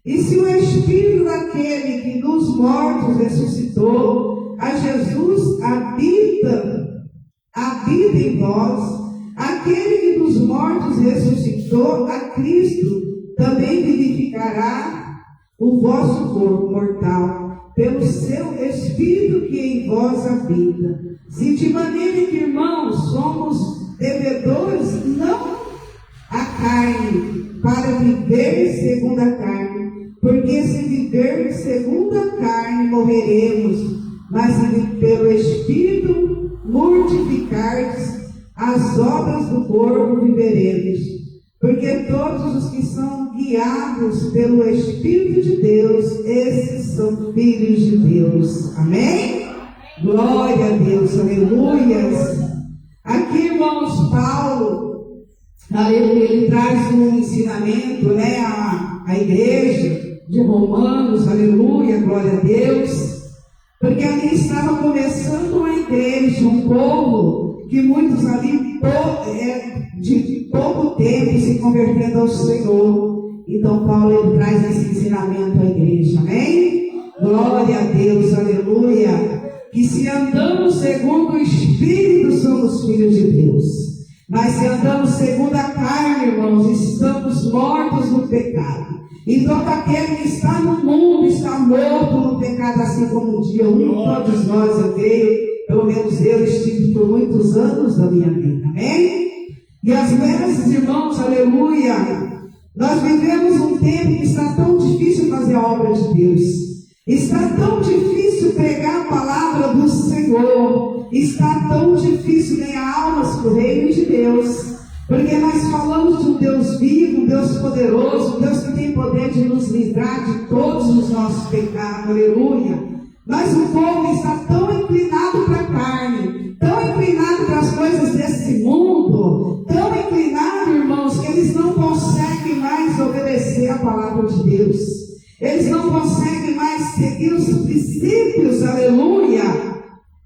Speaker 3: E se o Espírito daquele que dos mortos ressuscitou a Jesus habita em vós, aquele que dos mortos ressuscitou a Cristo também vivificará o vosso corpo mortal pelo seu Espírito que em vós habita. Se de maneira que, irmãos, somos devedores, não a carne, para viver segundo a carne, porque se vivermos segundo a carne, morreremos, mas se pelo Espírito mortificardes as obras do corpo, viveremos. Porque todos os que são guiados pelo Espírito de Deus, esses são filhos de Deus. Amém? Glória a Deus, aleluias. Aqui, irmãos, Paulo, ele traz um ensinamento, né, à igreja de Romanos, aleluia, glória a Deus. Porque ali estava começando uma igreja, um povo, que muitos ali de pouco tempo se convertendo ao Senhor. Então Paulo ele traz esse ensinamento à igreja, amém? Glória a Deus, aleluia. Que se andamos segundo o Espírito, somos filhos de Deus. Mas se andamos segundo a carne, irmãos, estamos mortos no pecado. Então aquele que está no mundo está morto no pecado, assim como um dia um de todos nós veio.
Speaker 9: Pelo menos eu estive por muitos anos da minha vida. Amém? E às vezes, irmãos, aleluia, nós vivemos um tempo que está tão difícil fazer a obra de Deus. Está tão difícil pregar a palavra do Senhor. Está tão difícil ganhar almas para o reino de Deus. Porque nós falamos de um Deus vivo, um Deus poderoso, um Deus que tem poder de nos livrar de todos os nossos pecados. Aleluia. Mas o povo está tão inclinado para a carne, tão inclinado para as coisas desse mundo, tão inclinado, irmãos, que eles não conseguem mais obedecer a palavra de Deus. Eles não conseguem mais seguir os princípios, aleluia.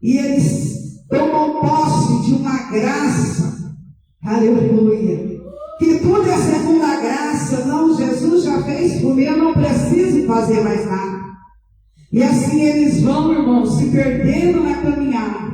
Speaker 9: E eles tomam posse de uma graça, aleluia. Que tudo é segundo a graça. Não, Jesus já fez por mim, eu não preciso fazer mais nada. E assim eles vão, irmãos, se perdendo na caminhada.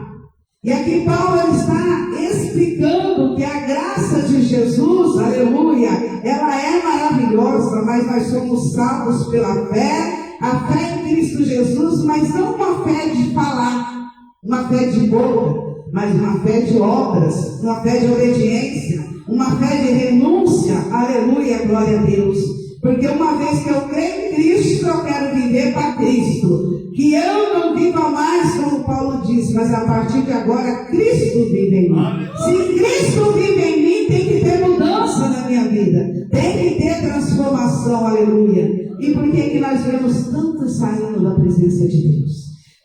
Speaker 9: E aqui Paulo está explicando que a graça de Jesus, aleluia, ela é maravilhosa, mas nós somos salvos pela fé, a fé em Cristo Jesus, mas não uma fé de falar, uma fé de boca, mas uma fé de obras, uma fé de obediência, uma fé de renúncia, aleluia, glória a Deus. Porque uma vez que eu creio em Cristo, eu quero viver para Cristo. Que eu não viva mais, como Paulo disse, mas a partir de agora, Cristo vive em mim. Se Cristo vive em mim, tem que ter mudança na minha vida. Tem que ter transformação, aleluia. E por que nós vemos tantos saindo da presença de Deus?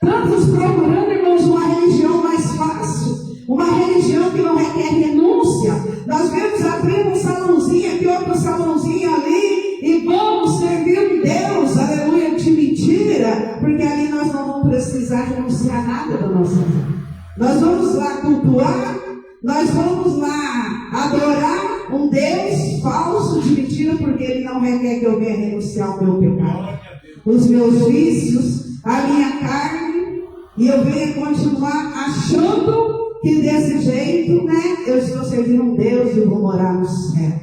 Speaker 9: Tantos procurando, irmãos, uma religião mais fácil. Uma religião que não requer renúncia. Nós vemos abrir um salãozinho aqui, outro salãozinho ali. E vamos servir um Deus, aleluia, de mentira, porque ali nós não vamos precisar renunciar nada da nossa vida. Nós vamos lá cultuar, nós vamos lá adorar um Deus falso de mentira, porque ele não requer que eu venha renunciar ao meu pecado, os meus vícios, a minha carne, e eu venha continuar achando que desse jeito, eu estou servindo um Deus e vou morar no céu.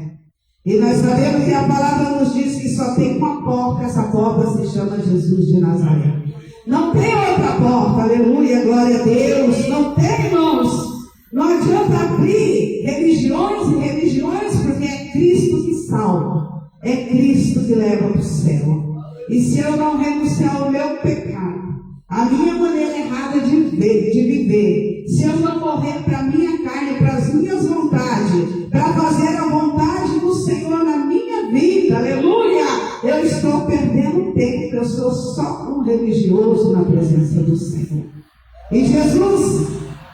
Speaker 9: E nós sabemos que a palavra nos diz que só tem uma porta, essa porta se chama Jesus de Nazaré. Não tem outra porta, aleluia, glória a Deus. Não tem, irmãos. Não adianta abrir religiões e religiões, porque é Cristo que salva. É Cristo que leva para o céu. E se eu não renunciar ao meu pecado, a minha maneira errada de viver, se eu não morrer para a minha carne, para as minhas vontades, para fazer a vontade do Senhor na minha vida, aleluia, eu estou perdendo tempo, eu sou só um religioso na presença do Senhor. E Jesus,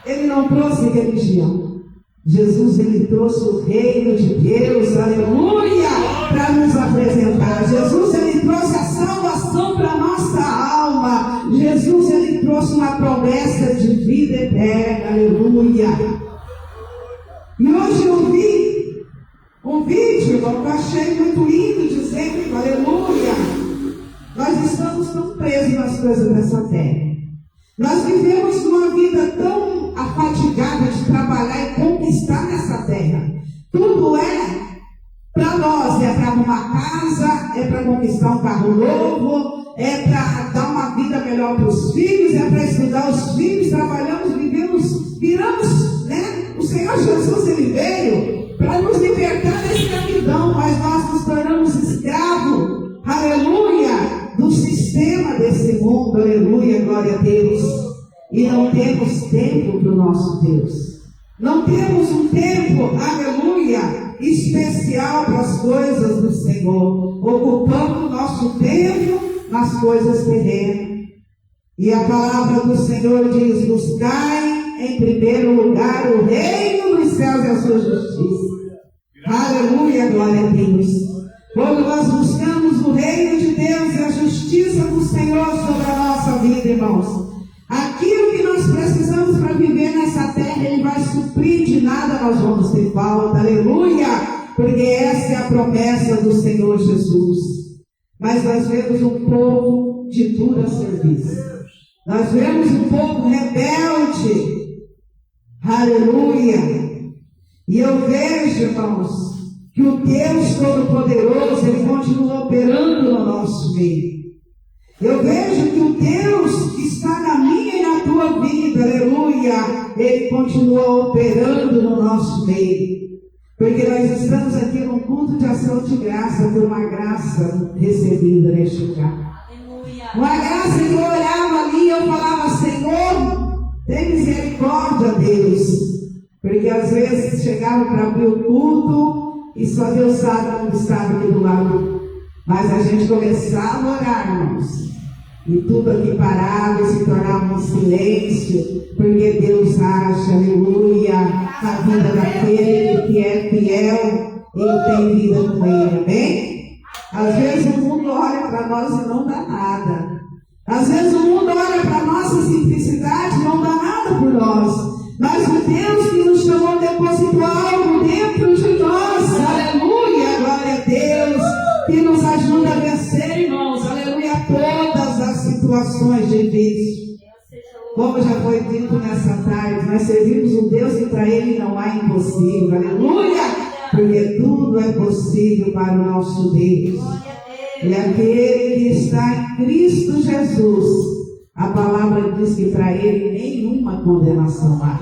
Speaker 9: ele não trouxe religião. Jesus, ele trouxe o reino de Deus, aleluia, para nos apresentar. Jesus, ele trouxe a salvação para a nossa alma. Jesus, ele trouxe uma promessa de vida eterna, aleluia. E hoje eu vi um vídeo, irmão, que eu achei muito lindo, dizendo, aleluia, nós estamos tão presos nas coisas dessa terra. Nós vivemos uma vida tão afadigada de trabalhar e conquistar nessa terra. Tudo é para nós, é para arrumar casa, é para conquistar um carro novo, é para dar uma vida melhor para os filhos, é para estudar os filhos, trabalhamos, vivemos, viramos, O Senhor Jesus, ele veio para nos libertar da escravidão, mas nós nos tornamos escravos, aleluia, do sistema desse mundo, aleluia, glória a Deus. E não temos tempo para o nosso Deus. Não temos um tempo, aleluia, especial para as coisas do Senhor. Ocupamos o nosso tempo nas coisas terrenas. E a palavra do Senhor diz: buscai em primeiro lugar o reino dos céus e a sua justiça. Aleluia, glória a Deus. Quando nós buscamos o reino de Deus e a justiça do Senhor sobre a nossa vida, irmãos, aquilo que nós precisamos para viver nessa terra, ele vai suprir, de nada nós vamos ter falta, aleluia, porque essa é a promessa do Senhor Jesus. Mas nós vemos um povo de dura serviço, nós vemos um povo rebelde, aleluia. E eu vejo, irmãos, que o Deus Todo-Poderoso, ele continua operando no nosso meio. Eu vejo que o Deus que está na minha e na tua vida, aleluia, Ele continua operando no nosso meio. Porque nós estamos aqui num culto de ação de graça, por uma graça recebida neste lugar. Uma graça que eu olhava ali e eu falava, Senhor, tem misericórdia, Deus. Porque às vezes chegava para abrir o culto e só Deus sabe onde estava aqui do lado. Mas a gente começava a orar, irmãos. E tudo aqui parava e se tornava um silêncio, porque Deus age, aleluia, a vida daquele que é fiel, ele tem vida com ele, amém? Às vezes o mundo olha para nós e não dá nada. Às vezes o mundo olha para a nossa simplicidade e não dá nada por nós. Mas o Deus que nos chamou depositou algo dentro de nós, aleluia, glória a Deus, que nos ajuda a vencer, irmãos, aleluia, todas as situações difíceis. Como já foi dito nessa tarde, nós servimos um Deus que para Ele não há impossível, aleluia, porque tudo é possível para o nosso Deus. E aquele que está em Cristo Jesus, a palavra diz que para Ele nenhuma condenação há.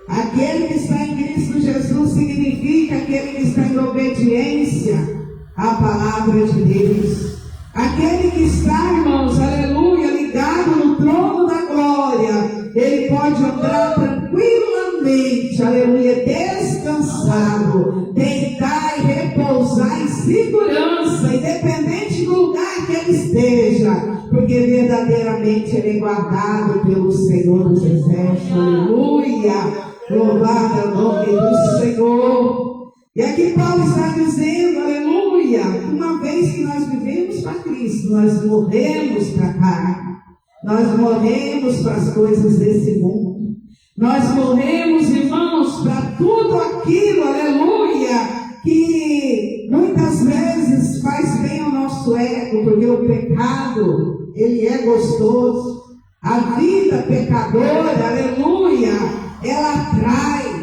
Speaker 9: Aquele que está em Cristo Jesus significa aquele que está em obediência à palavra de Deus. Aquele que está, irmãos, aleluia, ligado no trono da glória, ele pode andar tranquilamente, aleluia, descansado, deitar e repousar em segurança, independente do lugar que ele esteja, porque verdadeiramente ele é guardado pelo Senhor dos Exércitos, aleluia, louvado é o nome do Senhor. E aqui Paulo está dizendo, aleluia, uma vez que nós vivemos para Cristo, nós morremos para a carne, nós morremos para as coisas desse mundo, nós morremos, irmãos, para tudo aquilo, aleluia, que muitas vezes faz bem ao nosso ego, porque o pecado, ele é gostoso, a vida pecadora, aleluia, ela atrai.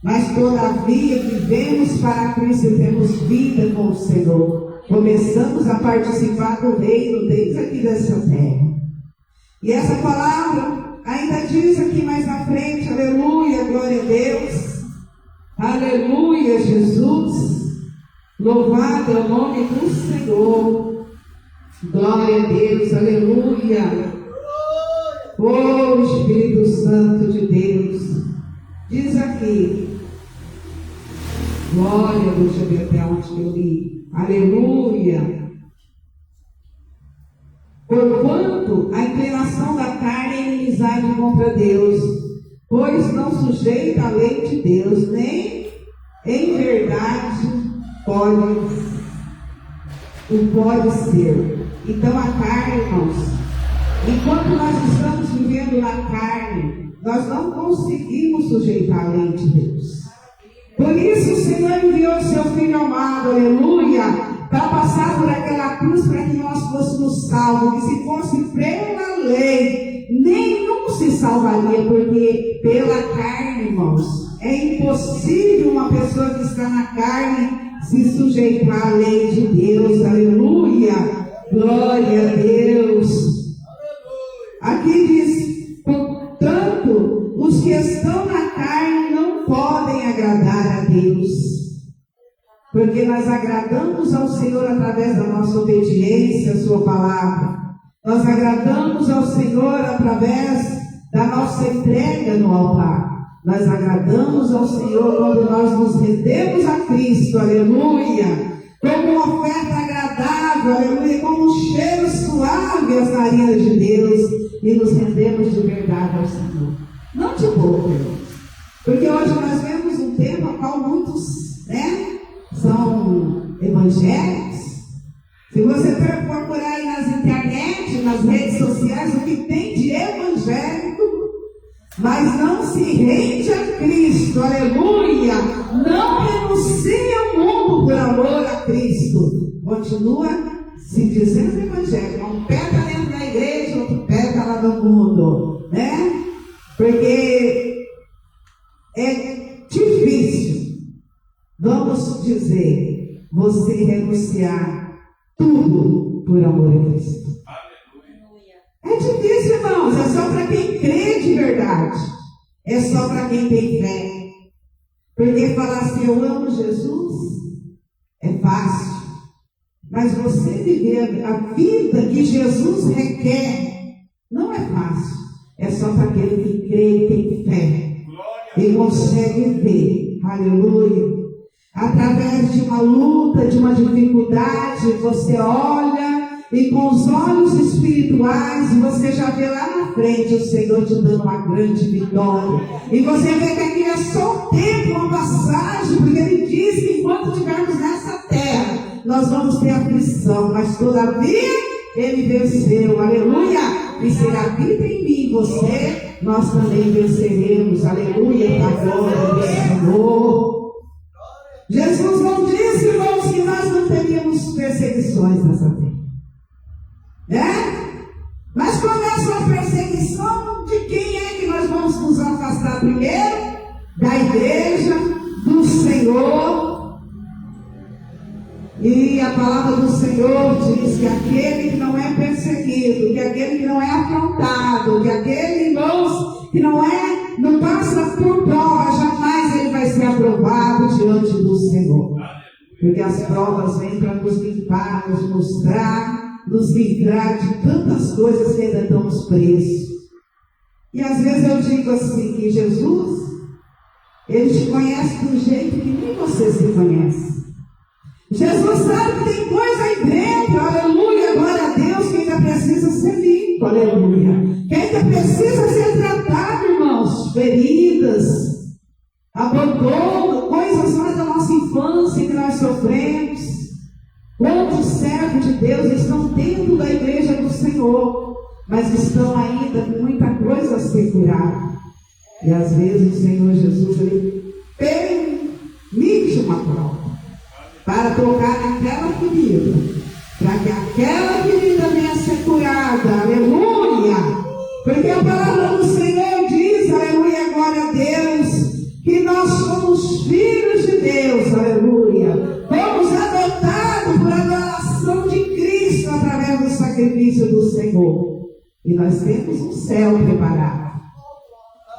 Speaker 9: Mas todavia vivemos para Cristo e temos vida com o Senhor. Começamos a participar do reino desde aqui dessa terra. E essa palavra ainda diz aqui mais na frente, aleluia, glória a Deus. Aleluia, Jesus. Louvado é o nome do Senhor. Glória a Deus, aleluia. Oh, Espírito Santo de Deus. Diz aqui, glória a Deus, deixa eu ver até onde que eu li. Aleluia. Porquanto a inclinação da carne é inimizade contra Deus, pois não sujeita a lei de Deus, nem em verdade pode ser. Então a carne, irmãos, enquanto nós estamos vivendo na carne, nós não conseguimos sujeitar a lei de Deus. Por isso o Senhor enviou seu Filho amado, aleluia, para passar por aquela cruz para que nós fôssemos salvos. Que se fosse pela lei, nenhum se salvaria, porque pela carne, irmãos, é impossível uma pessoa que está na carne se sujeitar à lei de Deus, aleluia, glória a Deus. Aqui diz, portanto, os que estão na carne não podem agradar a Deus, porque nós agradamos ao Senhor através da nossa obediência à sua palavra, nós agradamos ao Senhor através da nossa entrega no altar, nós agradamos ao Senhor quando nós nos rendemos a Cristo, aleluia, como uma oferta agradável, aleluia, como um cheiro suave às narinas de Deus, e nos rendemos de verdade ao Senhor. Não de pouco, irmãos. Porque hoje nós vemos um tempo a qual muitos, são evangélicos. Se você for procurar aí nas internet, nas redes sociais, o que tem de evangélico, mas não se rende a Cristo, aleluia, não renuncia ao mundo por amor a Cristo, continua se dizendo evangélico, um pé está dentro da igreja, outro pé está lá no mundo, né? Porque é difícil, vamos dizer, você renunciar tudo por amor a Cristo. só para quem crê de verdade. É só para quem tem fé. Porque falar assim, eu amo Jesus, é fácil. Mas você viver a vida que Jesus requer, não é fácil. É só para aquele que crê e tem fé. E consegue ver, aleluia. Através de uma luta, de uma dificuldade, você olha e com os olhos espirituais você já vê lá na frente o Senhor te dando uma grande vitória. E você vê que aqui é só um tempo, uma passagem, porque Ele diz que enquanto estivermos nessa terra, nós vamos ter aflição, mas todavia Ele venceu, aleluia. E se Ele habita em mim, você, nós também venceremos, aleluia, para a glória do Senhor. Jesus não disse, irmãos, que nós não teríamos perseguições nessa terra. Mas começa a perseguição de quem é que nós vamos nos afastar primeiro? Da igreja, do Senhor. E a palavra do Senhor diz que aquele que não é perseguido, que aquele que não é afrontado, que aquele, irmãos, que não passa por prova, jamais ele vai ser aprovado diante do Senhor. Porque as provas vêm para nos limpar, nos mostrar, nos livrar de tantas coisas que ainda estamos presos. E às vezes eu digo assim, que Jesus, Ele te conhece de um jeito que nem você se conhece. Jesus sabe que tem coisa aí dentro, aleluia, glória a Deus, que ainda precisa ser limpo, aleluia. Que ainda precisa ser tratado, irmãos, feridas, abandono, coisas lá da nossa infância que nós sofremos. Quantos servos de Deus estão dentro da igreja do Senhor, mas estão ainda com muita coisa a ser curada. E às vezes o Senhor Jesus, Ele permite uma prova para tocar naquela ferida, para que aquela ferida venha a ser curada, aleluia. Porque a palavra do Senhor diz, aleluia, glória a Deus, que nós somos filhos de Deus, aleluia. Fomos adotados por adoração de Cristo através do sacrifício do Senhor. E nós temos um céu preparado.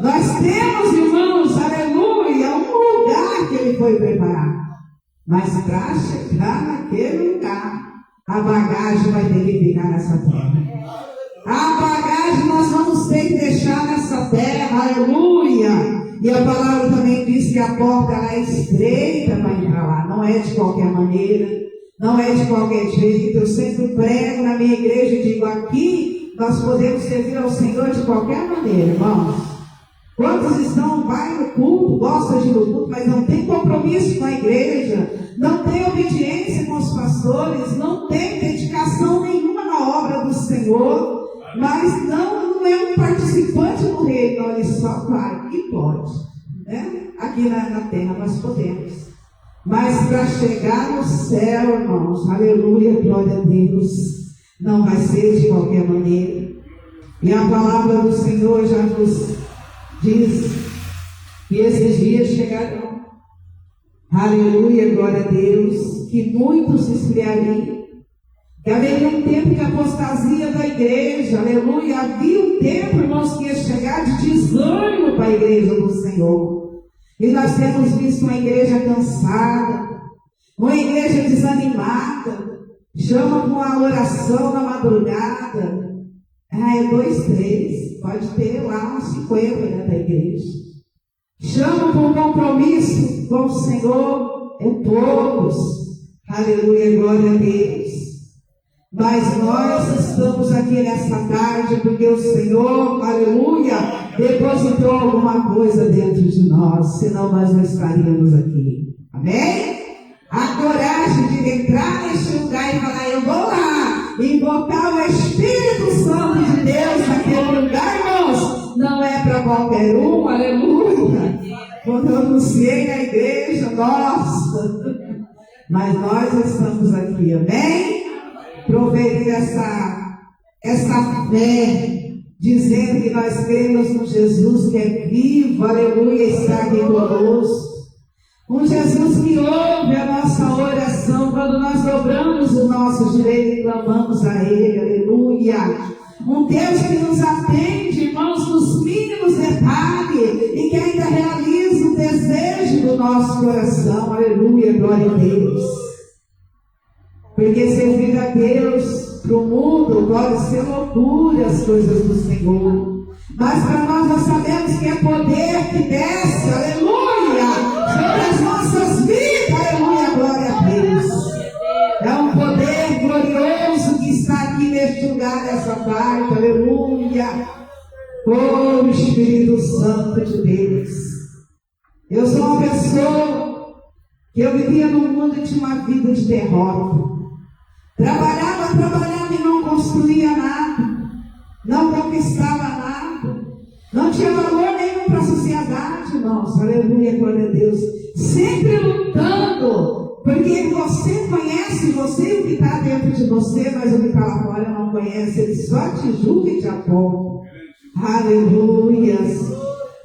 Speaker 9: Nós temos, irmãos, aleluia, um lugar que Ele foi preparado. Mas para chegar naquele lugar, a bagagem vai ter que ficar nessa terra. A bagagem nós vamos ter que deixar nessa terra, aleluia. E a palavra também diz que a porta é estreita para entrar lá. Não é de qualquer maneira, não é de qualquer jeito. Eu sempre prego na minha igreja e digo, aqui nós podemos servir ao Senhor de qualquer maneira, irmãos. Quantos estão, vai no culto, gostam de ir no culto, mas não tem compromisso com a igreja, não tem obediência com os pastores, não tem dedicação nenhuma na obra do Senhor, mas não é um participante do reino, não, ele só vai e pode. Aqui na terra nós podemos. Mas para chegar no céu, irmãos, aleluia, glória a Deus, não vai ser de qualquer maneira. E a palavra do Senhor já nos diz que esses dias chegarão, aleluia, glória a Deus, que muitos se esfriariam, que haveria um tempo de apostasia da igreja, aleluia, havia um tempo, irmãos, que ia chegar de desânimo para a igreja do Senhor, e nós temos visto uma igreja cansada, uma igreja desanimada, chama com a oração na madrugada, 2, 3, pode ter lá uns 50 dentro da igreja. Chama com compromisso com o Senhor, todos. Aleluia, glória a Deus. Mas nós estamos aqui nessa tarde porque o Senhor, aleluia, depositou alguma coisa dentro de nós, senão nós não estaríamos aqui. Amém? A coragem de entrar neste lugar e falar, eu vou lá, invocar o Espírito Santo de Deus naquele lugar, irmãos, não é para qualquer um, aleluia. Quando eu anunciei na igreja, nossa, mas nós estamos aqui, amém? Proferir essa fé, dizendo que nós cremos no Jesus que é vivo, aleluia, está aqui conosco. Um Jesus que ouve a nossa oração quando nós dobramos o nosso joelho e clamamos a Ele, aleluia. Um Deus que nos atende, irmãos, nos mínimos detalhes e que ainda realiza o desejo do nosso coração. Aleluia, glória a Deus. Porque servir a Deus para o mundo pode ser loucura as coisas do Senhor. Mas para nós sabemos que é poder que desce, aleluia, sobre as nossas vidas, aleluia, glória a Deus. É um poder glorioso que está aqui neste lugar, nessa tarde, aleluia. Oh, Espírito Santo de Deus. Eu sou uma pessoa que eu vivia num mundo de uma vida de derrota. Trabalhava e não construía nada, não conquistava nada, não tinha valor nenhum para a sociedade, irmãos, aleluia, glória a Deus, sempre lutando, porque você conhece você, o que está dentro de você, mas o que está lá fora não conhece, ele só te julga e te aponta, aleluia,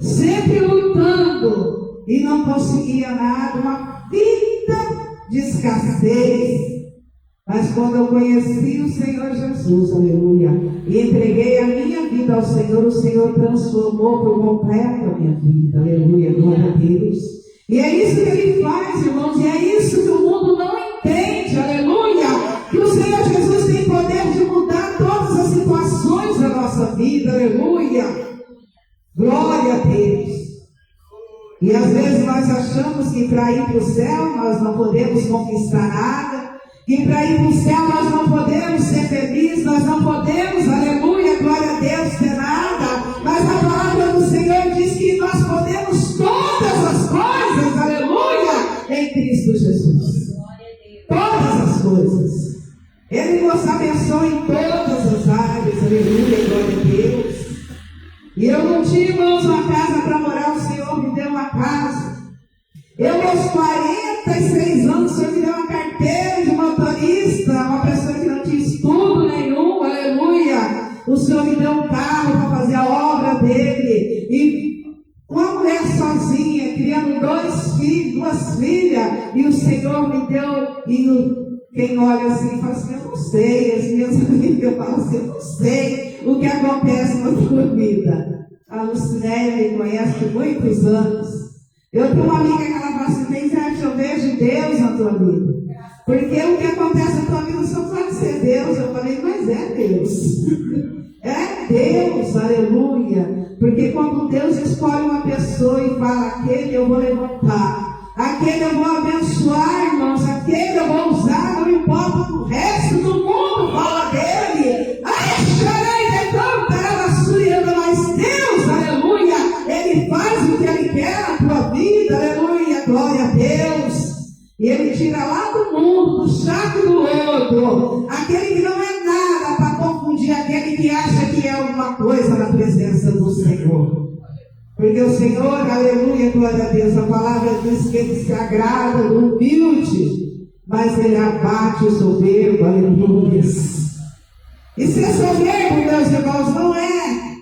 Speaker 9: sempre lutando e não conseguia nada, uma vida de escassez. Mas quando eu conheci o Senhor Jesus, aleluia, e entreguei a minha vida ao Senhor, o Senhor transformou por completo a minha vida, aleluia, glória a Deus. E é isso que Ele faz, irmãos, e é isso que o mundo não entende, aleluia, que o Senhor Jesus tem poder de mudar todas as situações da nossa vida, aleluia, glória a Deus. E às vezes nós achamos que para ir para o céu nós não podemos conquistar nada, que para ir para o céu nós não podemos ser felizes, nós não podemos, aleluia, glória a Deus, ter nada, mas a palavra do Senhor diz que nós podemos todas as coisas, aleluia, em Cristo Jesus. Todas as coisas. Ele nos abençoa em todas as áreas, aleluia, glória a Deus. E eu não tinha, irmãos, uma casa para morar, o Senhor me deu uma casa. Eu, aos 46 anos, o Senhor me deu uma carteira de motorista, uma pessoa que não tinha estudo nenhum, aleluia. O Senhor me deu um carro para fazer a obra dele. E uma mulher sozinha, criando 2 filhos, 2 filhas, e o Senhor me deu, e quem olha assim fala assim, eu não sei, as minhas amigas falam assim, eu não sei o que acontece na sua vida. A Lucinéia me conhece há muitos anos. Eu tenho uma amiga que ela fala assim, tem certo, eu vejo Deus na tua vida. Porque o que acontece na tua vida só pode ser Deus. Eu falei, mas é Deus. É Deus, aleluia. Porque quando Deus escolhe uma pessoa e fala, aquele eu vou levantar, aquele eu vou abençoar, irmãos, aquele eu vou usar, não importa o resto do mundo fala dele. Ai, chorei, então, mas Deus, aleluia, Ele faz o que Ele quer na tua vida, aleluia, glória a Deus. E Ele tira lá do mundo, do chaco do lodo, aquele que não é nada, para confundir aquele que acha que é alguma coisa na presença do Senhor. Porque o Senhor, aleluia, glória a Deus, a palavra diz que Ele se agrada do humilde, mas Ele abate o soberbo, aleluia. E ser soberbo, meus irmãos, não é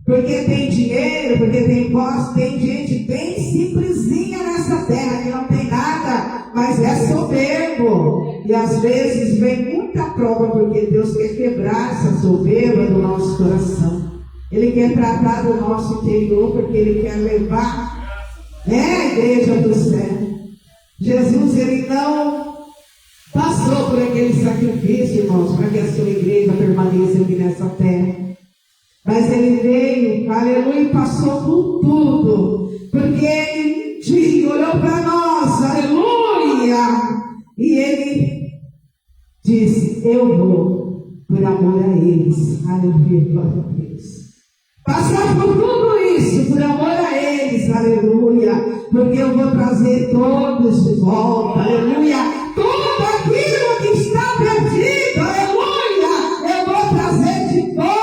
Speaker 9: porque tem dinheiro, porque tem posse, tem gente bem simplesinha nessa terra que não tem nada, mas é soberbo. E às vezes vem muita prova, porque Deus quer quebrar essa soberba do nosso coração. Ele quer tratar do nosso interior, porque Ele quer levar a igreja do céu. Jesus, Ele não passou por aquele sacrifício, irmãos, para que a sua igreja permaneça aqui nessa terra. Mas Ele veio, aleluia, e passou por tudo, porque Ele olhou para nós, aleluia, e Ele disse, eu vou por amor a eles, aleluia, glória a Deus. Passar por tudo isso, por amor a eles, aleluia, porque eu vou trazer todos de volta, aleluia, tudo aquilo que está perdido, aleluia, eu vou trazer de volta.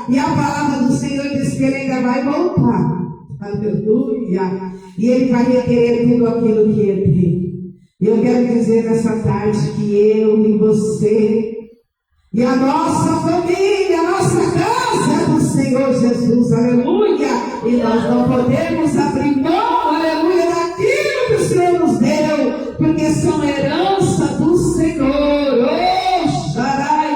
Speaker 9: E a palavra do Senhor diz que Ele ainda vai voltar. Aleluia. E Ele vai requerer tudo aquilo que Ele tem. E eu quero dizer nessa tarde que eu e você e a nossa família, a nossa casa é do Senhor Jesus. Aleluia. E nós não podemos abrir mão, aleluia, daquilo que o Senhor nos deu, porque são herança do Senhor. Oh, xarai.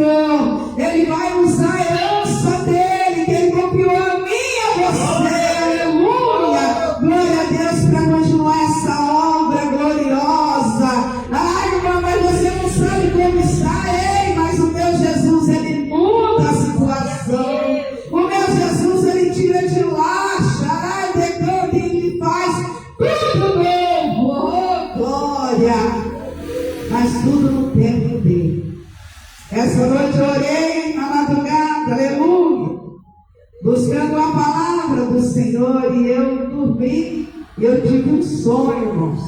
Speaker 9: Senhor. Ele vai usar a herança dele, que ele confiou a mim e a você. Aleluia. Glória a Deus para continuar essa obra gloriosa. Ai, irmã, mas você não sabe como está. Ei, mas o meu Jesus, ele muda a situação. O meu Jesus, ele tira de lá. Ai, decanta, ele faz tudo novo. Oh, glória. Mas tudo no tempo dele. Essa noite eu orei na madrugada, aleluia, buscando a palavra do Senhor, e eu dormi, e eu tive um sonho, irmãos.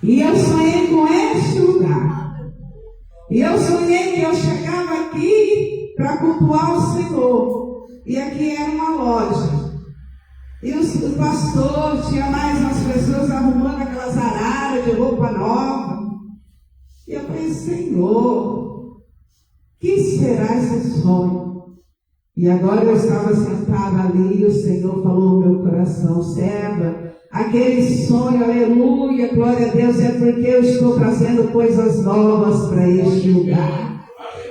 Speaker 9: E eu sonhei com este lugar. E eu sonhei que eu chegava aqui para cultuar o Senhor. E aqui era uma loja. E o pastor tinha mais umas pessoas arrumando aquelas araras de roupa nova. E eu falei, Senhor, que será esse sonho? E agora eu estava sentada ali e o Senhor falou no meu coração, serva, aquele sonho, aleluia, glória a Deus, é porque eu estou trazendo coisas novas para este lugar.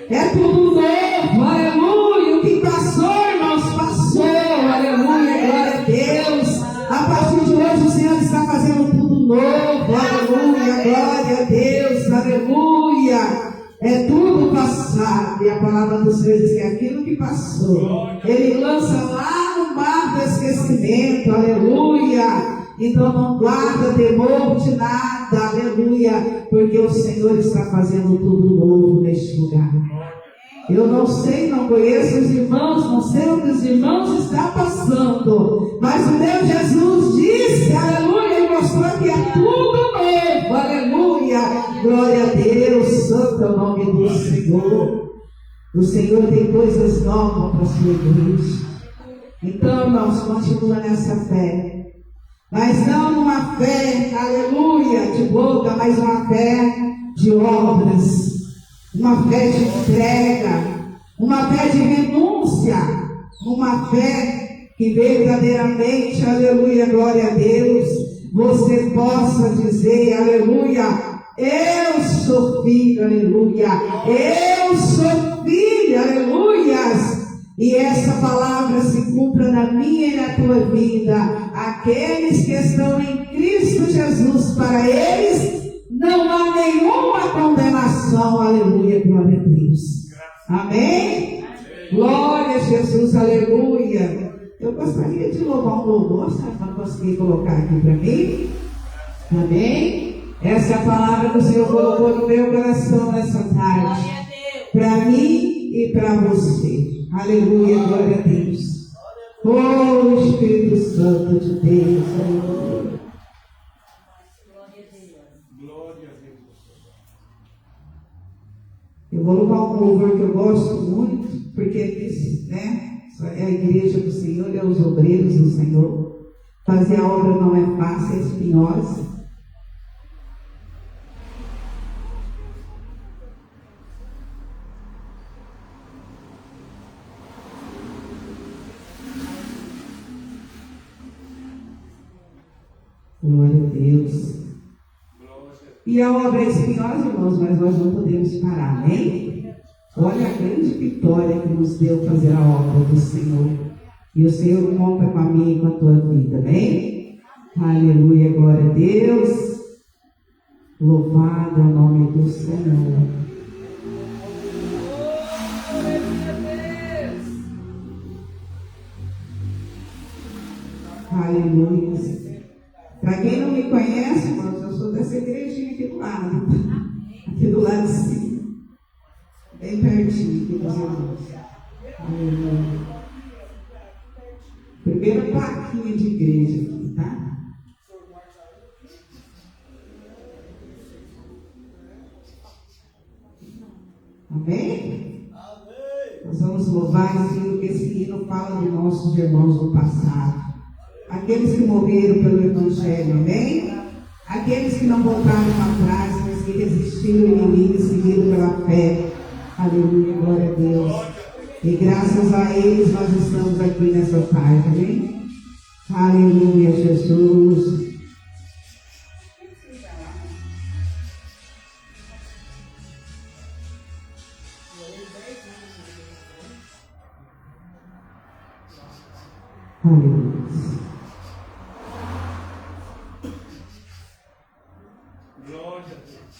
Speaker 9: É tudo novo, aleluia, o que passou, irmãos, passou, aleluia, glória a Deus. A partir de hoje o Senhor está fazendo tudo novo, aleluia, glória a Deus, aleluia. É tudo passado, e a palavra do Senhor diz que é aquilo que passou, Ele lança lá no mar do esquecimento, aleluia. Então não guarda temor de nada, aleluia, porque o Senhor está fazendo tudo novo neste lugar. Eu não sei, não conheço os irmãos, não sei o que os irmãos estão passando, mas o meu Jesus disse, aleluia, e mostrou que é tudo novo, aleluia, glória a Deus, santo é o nome do Senhor. O Senhor tem coisas novas para a sua igreja. Então, irmãos, continua nessa fé, mas não uma fé, aleluia, de boca, mas uma fé de obras. Uma fé de entrega, uma fé de renúncia, uma fé que verdadeiramente, aleluia, glória a Deus, você possa dizer, aleluia, eu sou filho, aleluia, eu sou filho, aleluias, e essa palavra se cumpra na minha e na tua vida. Aqueles que estão em Cristo Jesus, para eles não há nenhuma condenação, aleluia, glória a Deus. Amém? Glória a Jesus, aleluia. Eu gostaria de louvar um louvor, se não conseguir colocar aqui para mim. Amém? Essa é a palavra que o Senhor colocou no meu coração nessa tarde. Para mim e para você. Aleluia, glória a Deus. Oh, Espírito Santo de Deus, aleluia. Eu vou louvar um louvor que eu gosto muito, porque diz, né? É a igreja do Senhor, é os obreiros do Senhor. Fazer a obra não é fácil, é espinhosa. Glória a Deus. E a obra é espinhosa, irmãos, mas nós não podemos parar, amém? Olha a grande vitória que nos deu fazer a obra do Senhor. E o Senhor conta com a minha e com a tua vida, amém? Aleluia, glória a Deus. Louvado é o nome do Senhor. Aleluia. Para quem não me conhece, irmãos, eu sou dessa igrejinha aqui do lado. Aqui do lado de cima. Bem pertinho aqui dos irmãos. Aleluia. Primeira plaquinha de igreja aqui, tá? Amém? Nós vamos louvar esse hino, porque esse hino fala de nossos irmãos do passado. Aqueles que morreram pelo Evangelho, amém? Aqueles que não voltaram atrás, mas que resistiram ao inimigo e seguiram pela fé. Aleluia, glória a Deus. E graças a eles nós estamos aqui nessa tarde, amém? Aleluia, Jesus. Aleluia.
Speaker 2: Glória a Deus.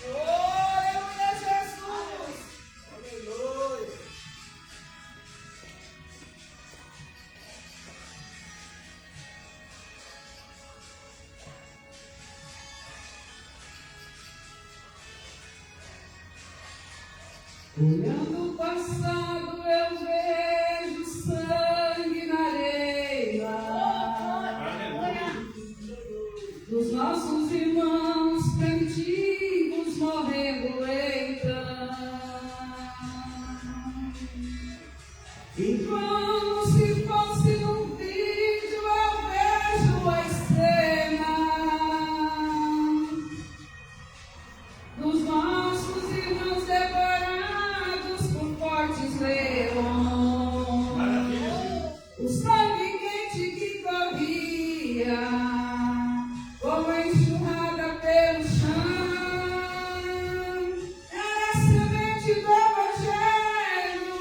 Speaker 8: Aleluia, Jesus.
Speaker 2: Aleluia.
Speaker 3: Olhando o passado, eu vejo sangue na areia dos nossos irmãos primitivos morrendo então. E como se fosse num vídeo, eu vejo a cena dos nossos irmãos devorados por fortes leões. O sangue quente que corria como enxurrada pelo chão era a semente do Evangelho.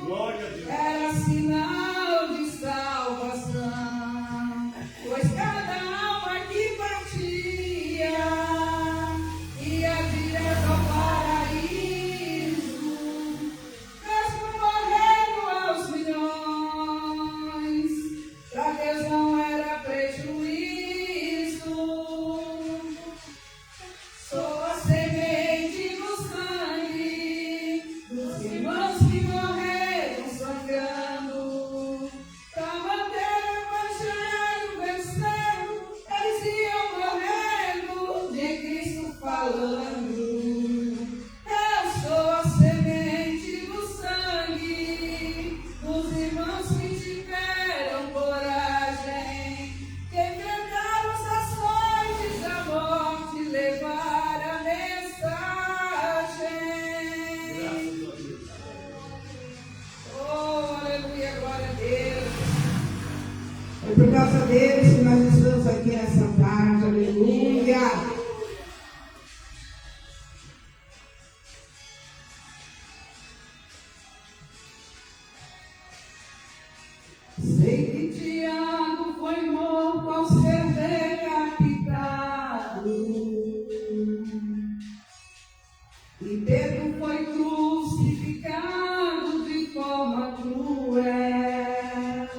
Speaker 2: Glória a Deus.
Speaker 3: Era sinal de salvação, pois cada alma que partia ia direto ao paraíso, mesmo morrendo aos milhões. Pra Deus não era prejuízo. Sou a semente do sangue dos irmãos que morreram sangrando. Pra manter o Evangelho vencendo, eles iam morrendo de Cristo falando. Eu sou a semente do sangue dos irmãos que tiveram coragem de enfrentar os açoites da morte e levar a mensagem. Oh, aleluia, glória a Deus.
Speaker 9: É por causa deles que nós estamos aqui nessa tarde. Aleluia.
Speaker 3: Sei que Tiago foi morto ao ser decapitado, e Pedro foi crucificado de forma cruel.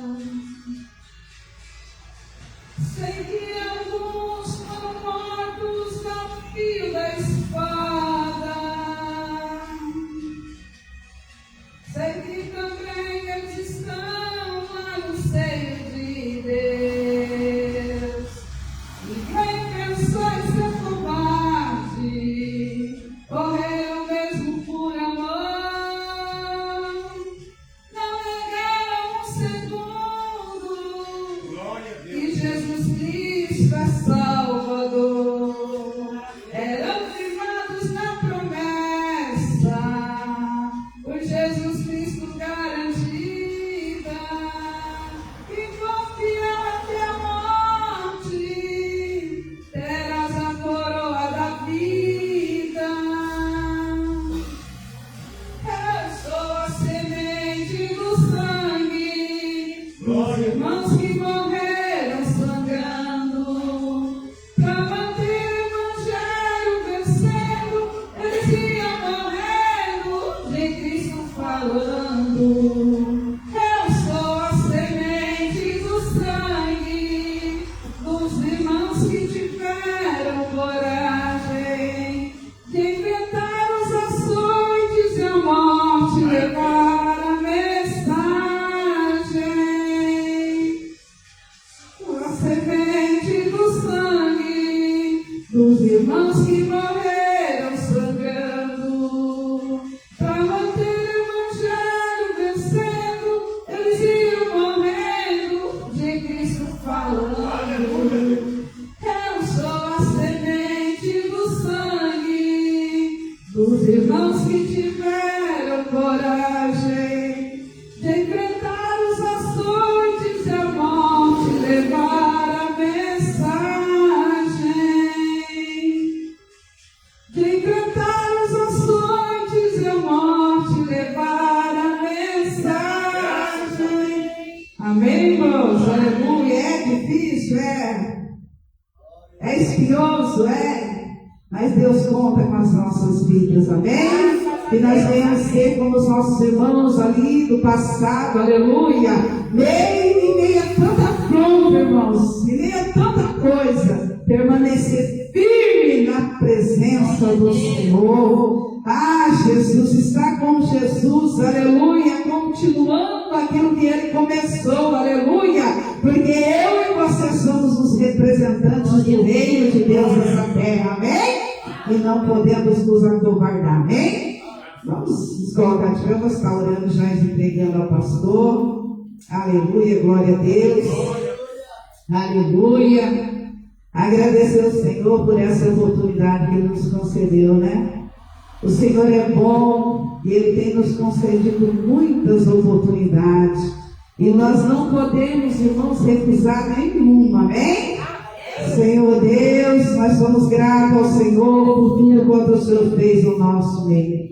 Speaker 3: Sei que alguns foram mortos ao fio da espada. Sei que também eles estão lá no seio de Deus. E quem pensou em ser covarde, correu mesmo por amor. Não negaram um segundo
Speaker 2: Glória a
Speaker 3: que
Speaker 2: Deus.
Speaker 3: Jesus Cristo é Salvador. Eram firmados na promessa, por Jesus Cristo garantida, e confiar até a morte, terás a coroa da vida. Eu sou a semente do sangue dos irmãos que morreram sangrando. Pra manter o Evangelho vencendo, eles iam morrendo de Cristo falando. Eu sou a semente do sangue dos irmãos que tiveram coragem de enfrentar os açoites e a morte, levar a mensagem. A semente do sangue dos irmãos que morreram sangrando. Pra manter o Evangelho vencendo, eles iam morrendo de Cristo falando. Eu sou a semente do sangue dos irmãos que tiveram coragem de enfrentar os açoites e a morte, levar a mensagem. De enfrentar os açoites
Speaker 9: vidas, amém? Que nós venhamos ser como os nossos irmãos ali do passado, aleluia. Em meio a tanta afronta, irmãos, em meio a tanta coisa, permanecer firme na presença do Senhor. Ah, Jesus, está com Jesus, aleluia, continuando aquilo que Ele começou, aleluia, porque eu e você somos os representantes do reino de Deus nessa terra, amém? E não podemos nos acovardar, amém? Vamos nos colocar de pé, vamos estar orando já, entregando ao pastor, aleluia, glória a Deus, aleluia. Agradecer ao Senhor por essa oportunidade que Ele nos concedeu, né? O Senhor é bom e Ele tem nos concedido muitas oportunidades. E nós não podemos, irmãos, recusar nenhuma, amém? Senhor Deus, nós somos gratos ao Senhor por tudo quanto o Senhor fez no nosso meio.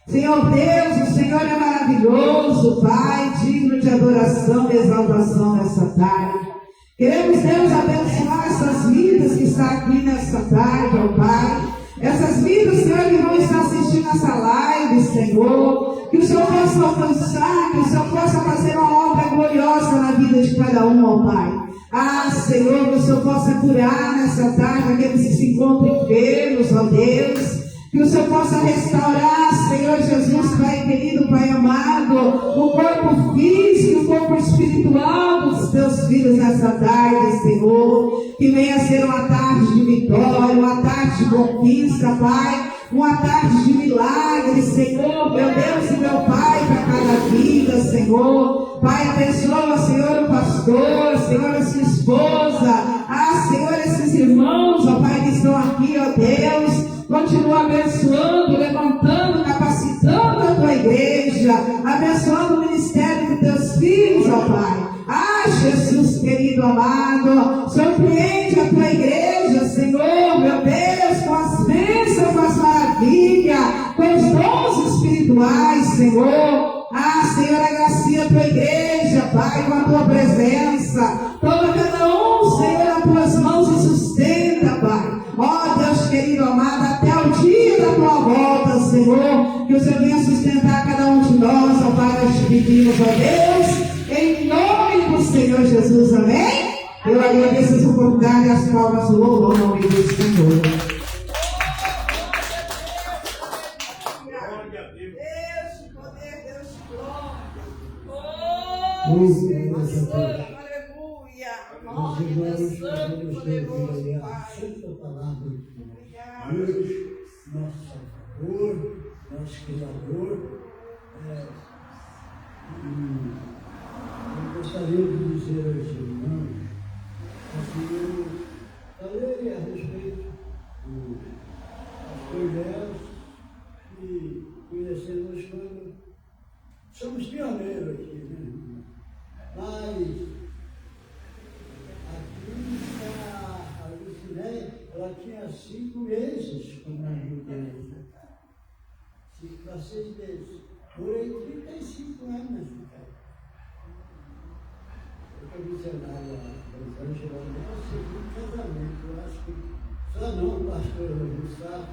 Speaker 9: Senhor Deus, o Senhor é maravilhoso, Pai, digno de adoração e exaltação nessa tarde. Queremos, Deus, abençoar essas vidas que estão aqui nessa tarde, ó Pai. Essas vidas, Senhor, que vão estar assistindo essa live, Senhor. Que o Senhor possa alcançar, que o Senhor possa fazer uma obra gloriosa na vida de cada um, ó Pai. Ah, Senhor, que o Senhor possa curar nessa tarde aqueles que se encontram enfermos, ó Deus. Que o Senhor possa restaurar, Senhor Jesus, Pai querido, Pai amado, o corpo físico, o corpo espiritual dos teus filhos nessa tarde, Senhor. Que venha ser uma tarde de vitória, uma tarde de conquista, Pai. Uma tarde de milagre, Senhor, meu Deus e meu Pai, para cada vida, Senhor. Pai, abençoa, Senhor, o pastor, Senhor, a sua esposa. Ah, Senhor, esses irmãos, ó Pai, que estão aqui, ó Deus. Continua abençoando, levantando, capacitando a tua igreja, abençoando o ministério dos teus filhos, ó Pai. Ah, Jesus querido, amado, surpreende a tua igreja, Senhor, meu Deus, com as bênçãos, com as maravilhas, com os dons espirituais, Senhor. Ah, Senhor, agracia a tua igreja, Pai, com a tua presença. Toma cada um, Senhor, nas tuas mãos e sustenta, Pai. Ó Deus querido, amado, até o dia da tua volta, Senhor, que o Senhor venha sustentar cada um de nós, ó Pai, nós te pedimos, ó Deus, em nome do Senhor Jesus, amém? Eu agradeço essa oportunidade e as palmas do louvor no nome do Senhor.
Speaker 2: Deus te poder, Deus te
Speaker 1: Senhor,
Speaker 8: Aleluia.
Speaker 1: nós irmãos podemos ouvir a santa palavra de Deus, nosso Salvador, nosso Criador. Eu gostaria de dizer aos irmãos, assim, eu falei a respeito do pastor Léo, e conhecemos quando somos pioneiros aqui, né? Mas a Lucinéia, ela tinha 5 meses como igreja. 5 para 6 meses. Morei 35 anos. Eu fui missionário há 2 anos, eu segundo casamento. Eu acho que só não, pastor Gustavo.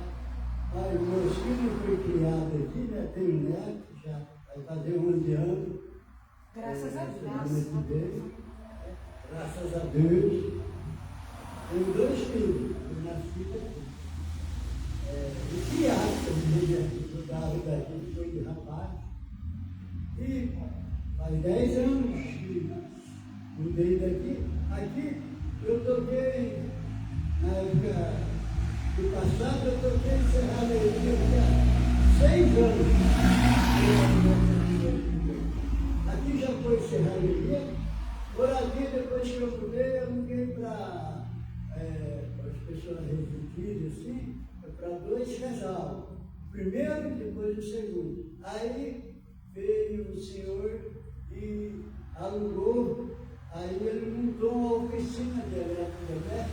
Speaker 1: Mas meus filhos foram criados aqui, né? Tenho um neto, já vai fazer 11 anos.
Speaker 8: Graças a Deus.
Speaker 1: Graças a Deus. Tenho 2 filhos, eu nasci aqui. E criado também, cuidado daqui, foi de rapaz. E faz 10 anos que mudei daqui. Aqui eu toquei, na época do passado, eu toquei serralheria há 6 anos. Aqui já foi serralheria. Por aqui, depois que eu mudei, eu mudei para as pessoas residirem assim, para 2 casais. O primeiro e depois o segundo. Aí veio o senhor e alugou, aí ele montou uma oficina de elétrica,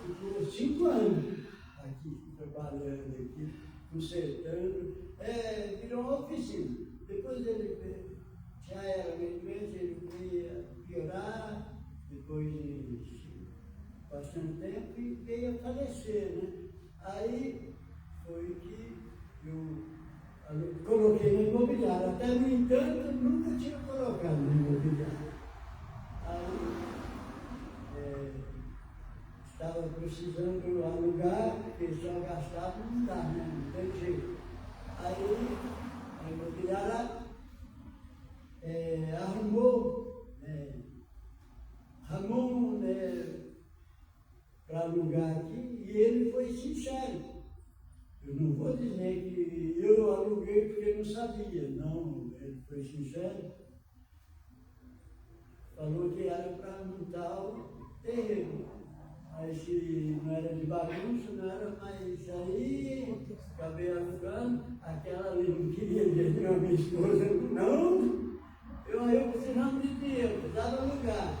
Speaker 1: ficou 5 anos aqui, trabalhando aqui, consertando, virou uma oficina. Depois ele já era uma igreja, ele veio piorar, depois de bastante tempo, e veio a falecer, né? Aí precisando alugar, porque só gastar não dá, né? Não tem jeito. Aí a imobiliária arrumou para alugar aqui, e ele foi sincero. Eu não vou dizer que eu aluguei porque não sabia, não, ele foi sincero. Falou que era para montar o terreno. Mas se não era de bagunça, não era, mas aí acabei alugando, aquela ali não queria dizer a minha esposa, não, eu precisava de dinheiro, precisava alugar.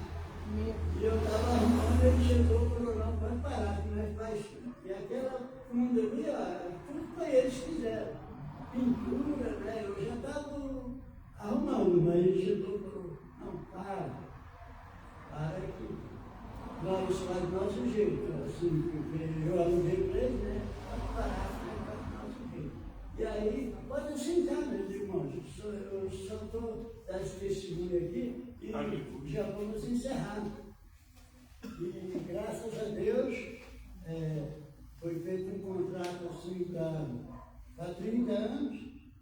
Speaker 1: E eu estava arrumando, ele chegou e falou, não, vai parar, que nós vai. E aquela funda ali, tudo foi eles que fizeram. Pintura, né? Eu já estava arrumando, mas ele chegou e falou, não, para que nós faz do nosso jeito, assim, porque eu aluguei para ele, né? Pode parar, faz do nosso jeito. E aí, pode sentar, meus irmãos, eu só estou dando esse testemunho aqui e já vamos encerrar. E graças a Deus, foi feito um contrato assim para 30 anos,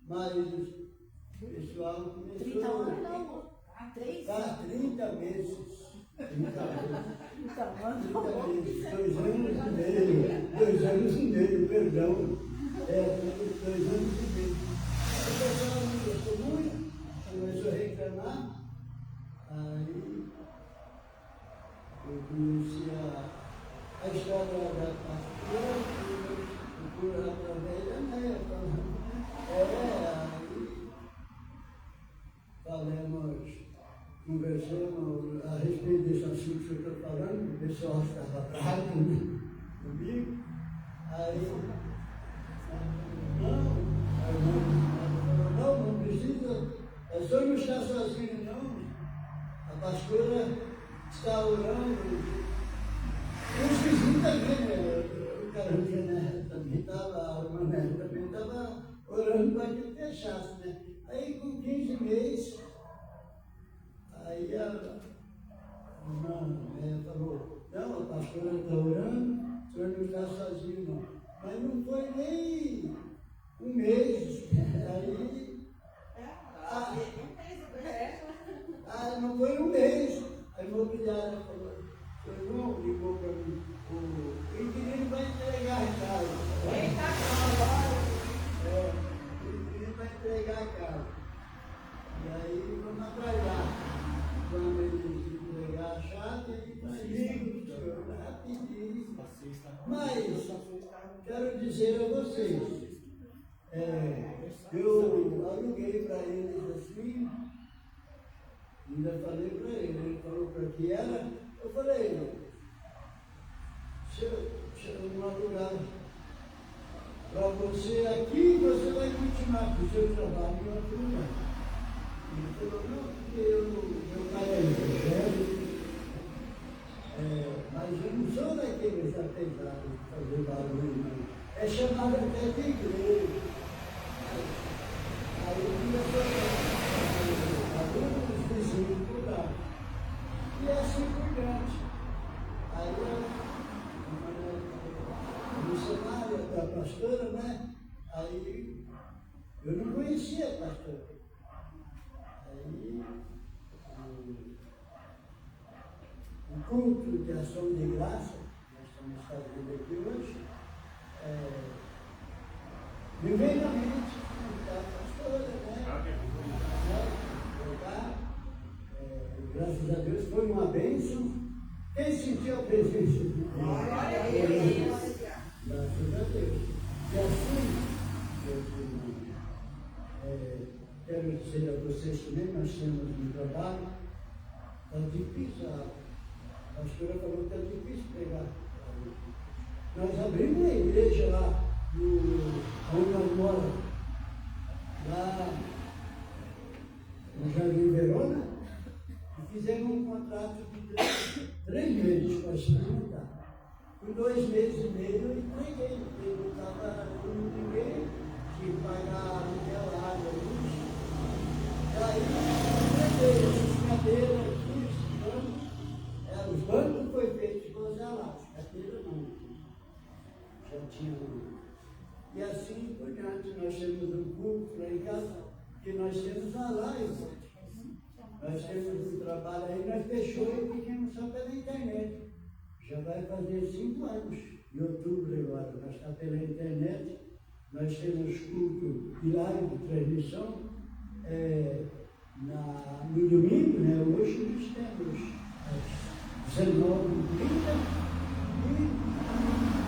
Speaker 1: mas o pessoal começou
Speaker 7: 30 anos não, há 3 anos.
Speaker 1: Para 30 meses. 30 meses, 2 anos e meio, perdão. 2 anos e meio. O pessoal não gostou muito, começou a reclamar. Aí eu conheci a história da pastora, por através da neta. Aí falamos, conversamos a respeito desse assunto que eu estou falando, o pessoal estava bravo comigo. Aí, não precisa, o senhor não está sozinho, não. A pastora está orando. Os vizinhos também, né? O Carolina também estava, a irmã Nela também estava orando para que fechasse, né? Aí com 15 meses, aí a irmã falou, não, a pastora está orando, o senhor não está sozinho, não. Mas não foi nem um mês, aí não foi um mês. A imobiliária falou, seu irmão ligou para mim, o inquilino vai entregar a casa. O inquilino vai entregar a casa. E aí vamos atrasar. Quando ele entregar a chave, ele vai vir, rapidinho. Mas, quero dizer a vocês, eu aluguei para eles assim, ainda falei para ele falou para que era, eu falei, se eu não alugar para você aqui, você vai continuar com o seu trabalho em outro lugar. Ele falou, não, porque meu pai é evangélico, mas eu não sou daqueles apesar de fazer barulho, não. É chamado até de igreja. Aí começou a os vizinhos por lá. E assim por diante. Aí a missionária da pastora, né? Aí eu não conhecia a pastora. Aí o culto de ação de graça, nós estamos fazendo aqui hoje, me veio na mente a pastora, né? Graças a Deus foi uma bênção. Quem sentiu a presença de Deus?
Speaker 2: Glória a Deus.
Speaker 1: Graças a Deus. E assim, meus irmãos, quero dizer a vocês também, nós temos um trabalho, está difícil, a pastora falou que está difícil pregar. Nós abrimos a igreja lá, onde eu moro, lá no Jardim Verona, e fizemos um contrato de 3 meses para experimentar. Com 2 meses e meio eu entreguei, porque eu não estava com ninguém, tinha que pagar aluguel, água, luz. E aí entreguei essas cadeiras, os bancos foi feito de coisa lá, as cadeiras não. nós temos um culto lá em casa, que nós temos uma live. Nós temos um trabalho aí, nós fechou e ficamos só pela internet. Já vai fazer 5 anos, em outubro agora, nós estamos pela internet. Nós temos culto de live, de transmissão, no domingo, né? Hoje nós temos às 19h30 e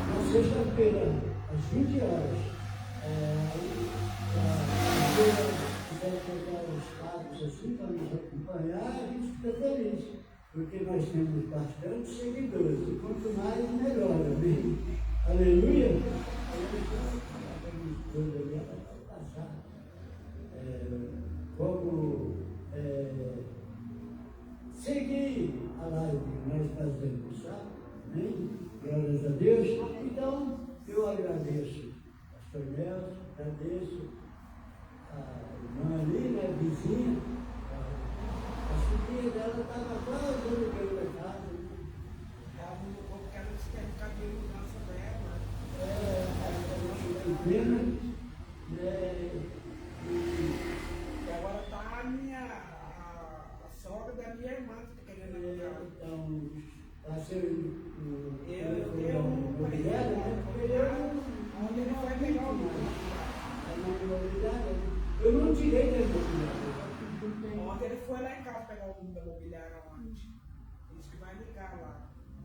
Speaker 1: na sexta-feira, às 20 horas. Se quiser pegar os quadros assim para nos acompanhar, a gente fica feliz, porque nós temos bastante seguidores, e quanto mais, melhor, amém? Aleluia! Como seguir a live que nós fazemos, sabe? Amém? Glórias a Deus. Então, eu agradeço a pastor Nelson, agradeço a irmã ali, né, vizinha. A sobrinha dela estava quase no meio da casa.
Speaker 2: Ela não falou que ela quer ficar de mudança dela.
Speaker 1: Pena,
Speaker 2: E agora tá a sogra da minha irmã que está querendo alugar.
Speaker 1: então, vai ser o
Speaker 2: Eu
Speaker 1: mobiliário, né?
Speaker 2: onde ele vai pegar o
Speaker 1: Eu não tirei da mobiliário.
Speaker 2: Ontem ele foi lá em casa pegar o número da mobiliária ontem. Disse que vai ligar lá.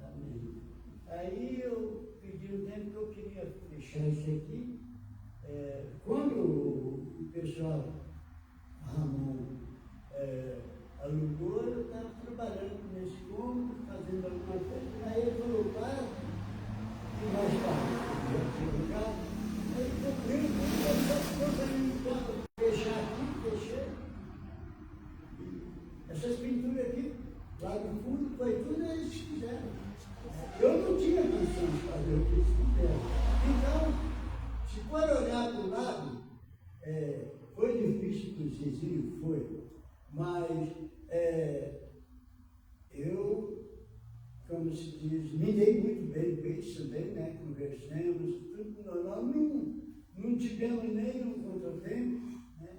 Speaker 1: Amém. Aí eu pedi um tempo que eu queria fechar isso aqui. Quando o pessoal Ramon alugou, eu estava trabalhando nesse cômodo, fazendo alguma coisa. Aí ele falou, para, que nós estávamos. Aí eu fechar aqui, fechei. Essas pinturas aqui, lá no fundo, foi tudo eles que fizeram. Eu não tinha condição de fazer o que eles fizeram. Então, se for olhar para o lado, foi difícil para os vizinhos, foi. Mas eu, como se diz, me dei muito bem com isso também, né? Conversamos, tudo normal, não tivemos nenhum contratempo, né?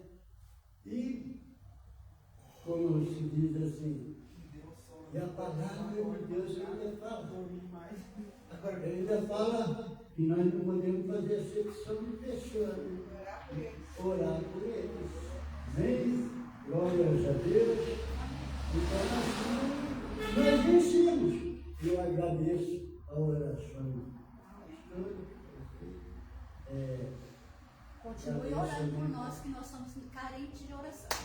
Speaker 1: E, como se diz assim, e a palavra de Deus ainda fala. Ele ainda fala que nós não podemos fazer acepção de pessoas, né? Orar por eles. Amém? Glórias a Deus. Então, assim, nós vencemos. Eu agradeço a oração.
Speaker 7: Continue orando por nós, que nós somos carentes de oração.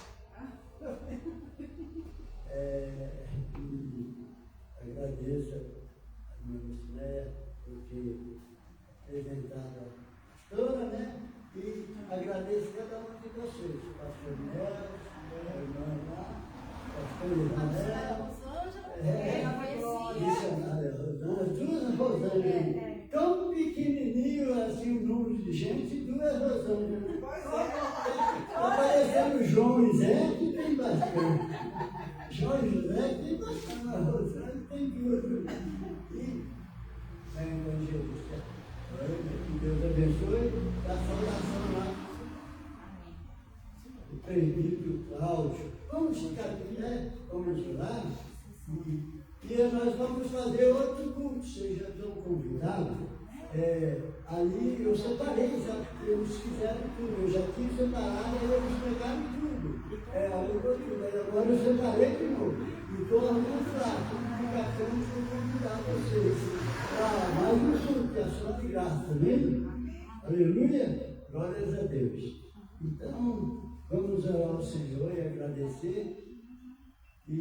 Speaker 1: Agradeço a minha Lucinéia por ter apresentado a pastora, né? E agradeço cada um de vocês, pastor Nelson, a irmã lá, pastor Israel, missionária Rosana, duas Rosângela. Tão pequenininho assim o número de gente, duas Rosângela. Está parecendo João e Zé, que tem bastante. João e José tem bastante, a Rosângela tem duas. E a evangelista. Que Deus abençoe. Dá saudação lá. O presbítero Cláudio. Vamos ficar aqui, né? Vamos lá. E nós vamos fazer outro culto. Vocês já estão convidados. Ali eu separei, já, eles fizeram tudo. Eu já tinha separado e eles pegaram tudo. Agora eu separei de novo. E estou arrumando lá. Tudo de cartão que eu vou convidar vocês. Mais um culto de ação de graça, amém? Aleluia! Glórias a Deus. Então, vamos orar ao Senhor e agradecer. E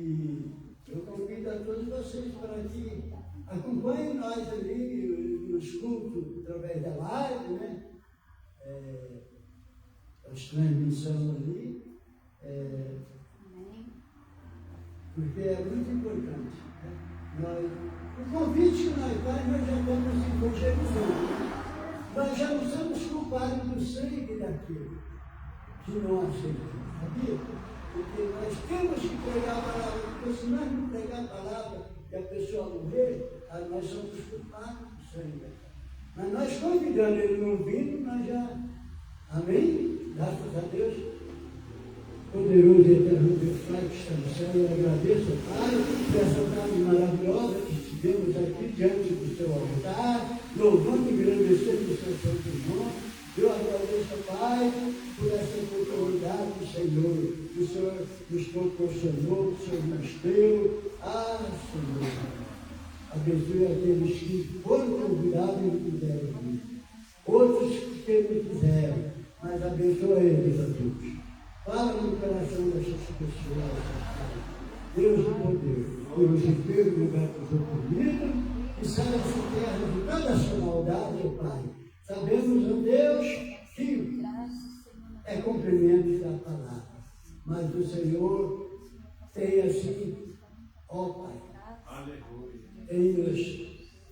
Speaker 1: eu convido a todos vocês para que acompanhem nós ali nos cultos através da live, né? As transmissões ali. Porque é muito importante. O convite que nós fazemos, nós já estamos com Jesus. Nós já não somos culpados do sangue daquele que não aceita, sabia? Porque nós temos que pregar a palavra, porque se nós não pregar a palavra e a pessoa morrer, aí nós somos culpados do sangue. Mas nós convidando ele no ouvido, nós já Amém? Graças a Deus. Poderoso e eterno Deus Pai que está no céu, eu agradeço, Pai, por essa tarde maravilhosa que estivemos aqui diante do seu altar, louvando e agradecendo o seu santo nome. Eu agradeço, Pai, por essa oportunidade, Senhor, que o Senhor nos proporcionou, que o Senhor nos deu. Senhor, abençoe aqueles que foram convidados e não puderam vir. Outros que não quiseram, mas abençoa eles a todos. Fala no coração dessas pessoas, Pai. Deus de poder, Deus de Deus, lugar que foi comido, que sai dessa terra de toda a sua maldade, Pai. Sabemos, ó Deus, que é cumprimento da palavra, mas o Senhor tem assim, ó Pai,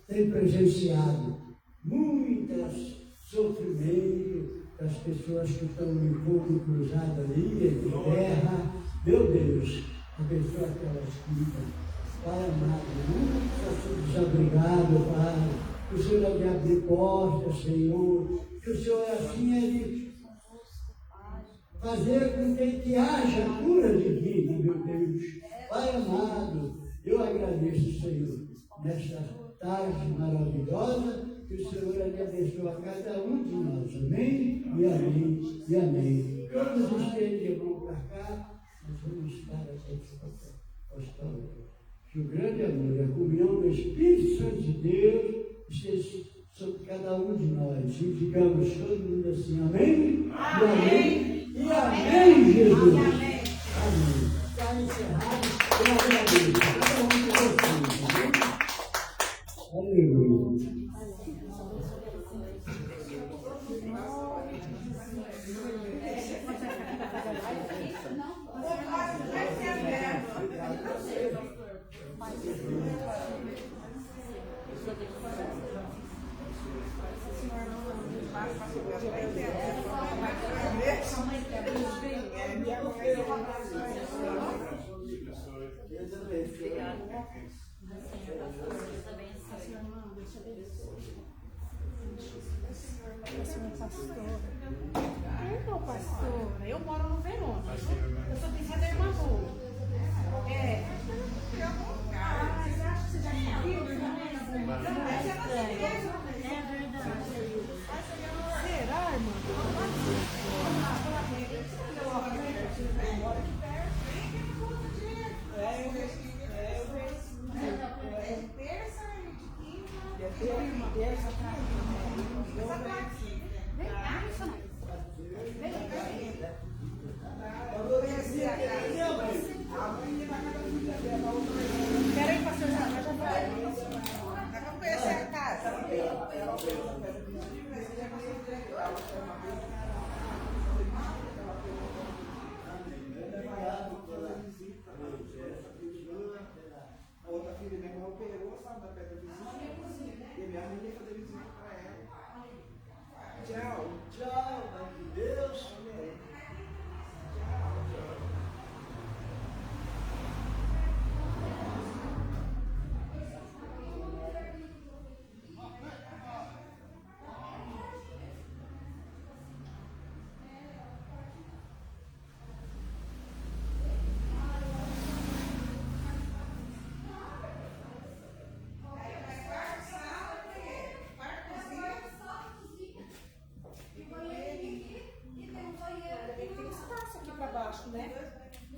Speaker 1: tem presenciado muitos sofrimentos das pessoas que estão em fogo cruzado ali, em terra. Meu Deus, abençoa aquelas vidas. Pai amado, nunca sou desabrigado, Pai. Que o Senhor é de abrir portas, Senhor. Que o Senhor assim é de fazer com que haja cura divina, meu Deus. Pai amado, eu agradeço, Senhor, nesta tarde maravilhosa, que o Senhor abençoe a cada um de nós. Amém? E amém, e amém. Todos estendem a mão para cá, nós vamos estar aqui apostólico. Que o grande amor e a comunhão do Espírito Santo de Deus esteja sobre cada um de nós. E digamos todo mundo assim, amém? Amém. E amém, Jesus. Amém. Está encerrado. Eu agradeço a cada um de vocês. Aleluia.
Speaker 8: Então, pastora, eu moro no Verona. Eu sou vizinha da irmã Rô. É. Mas acho que você já me viu, irmã? Não, é verdade. Será, irmã?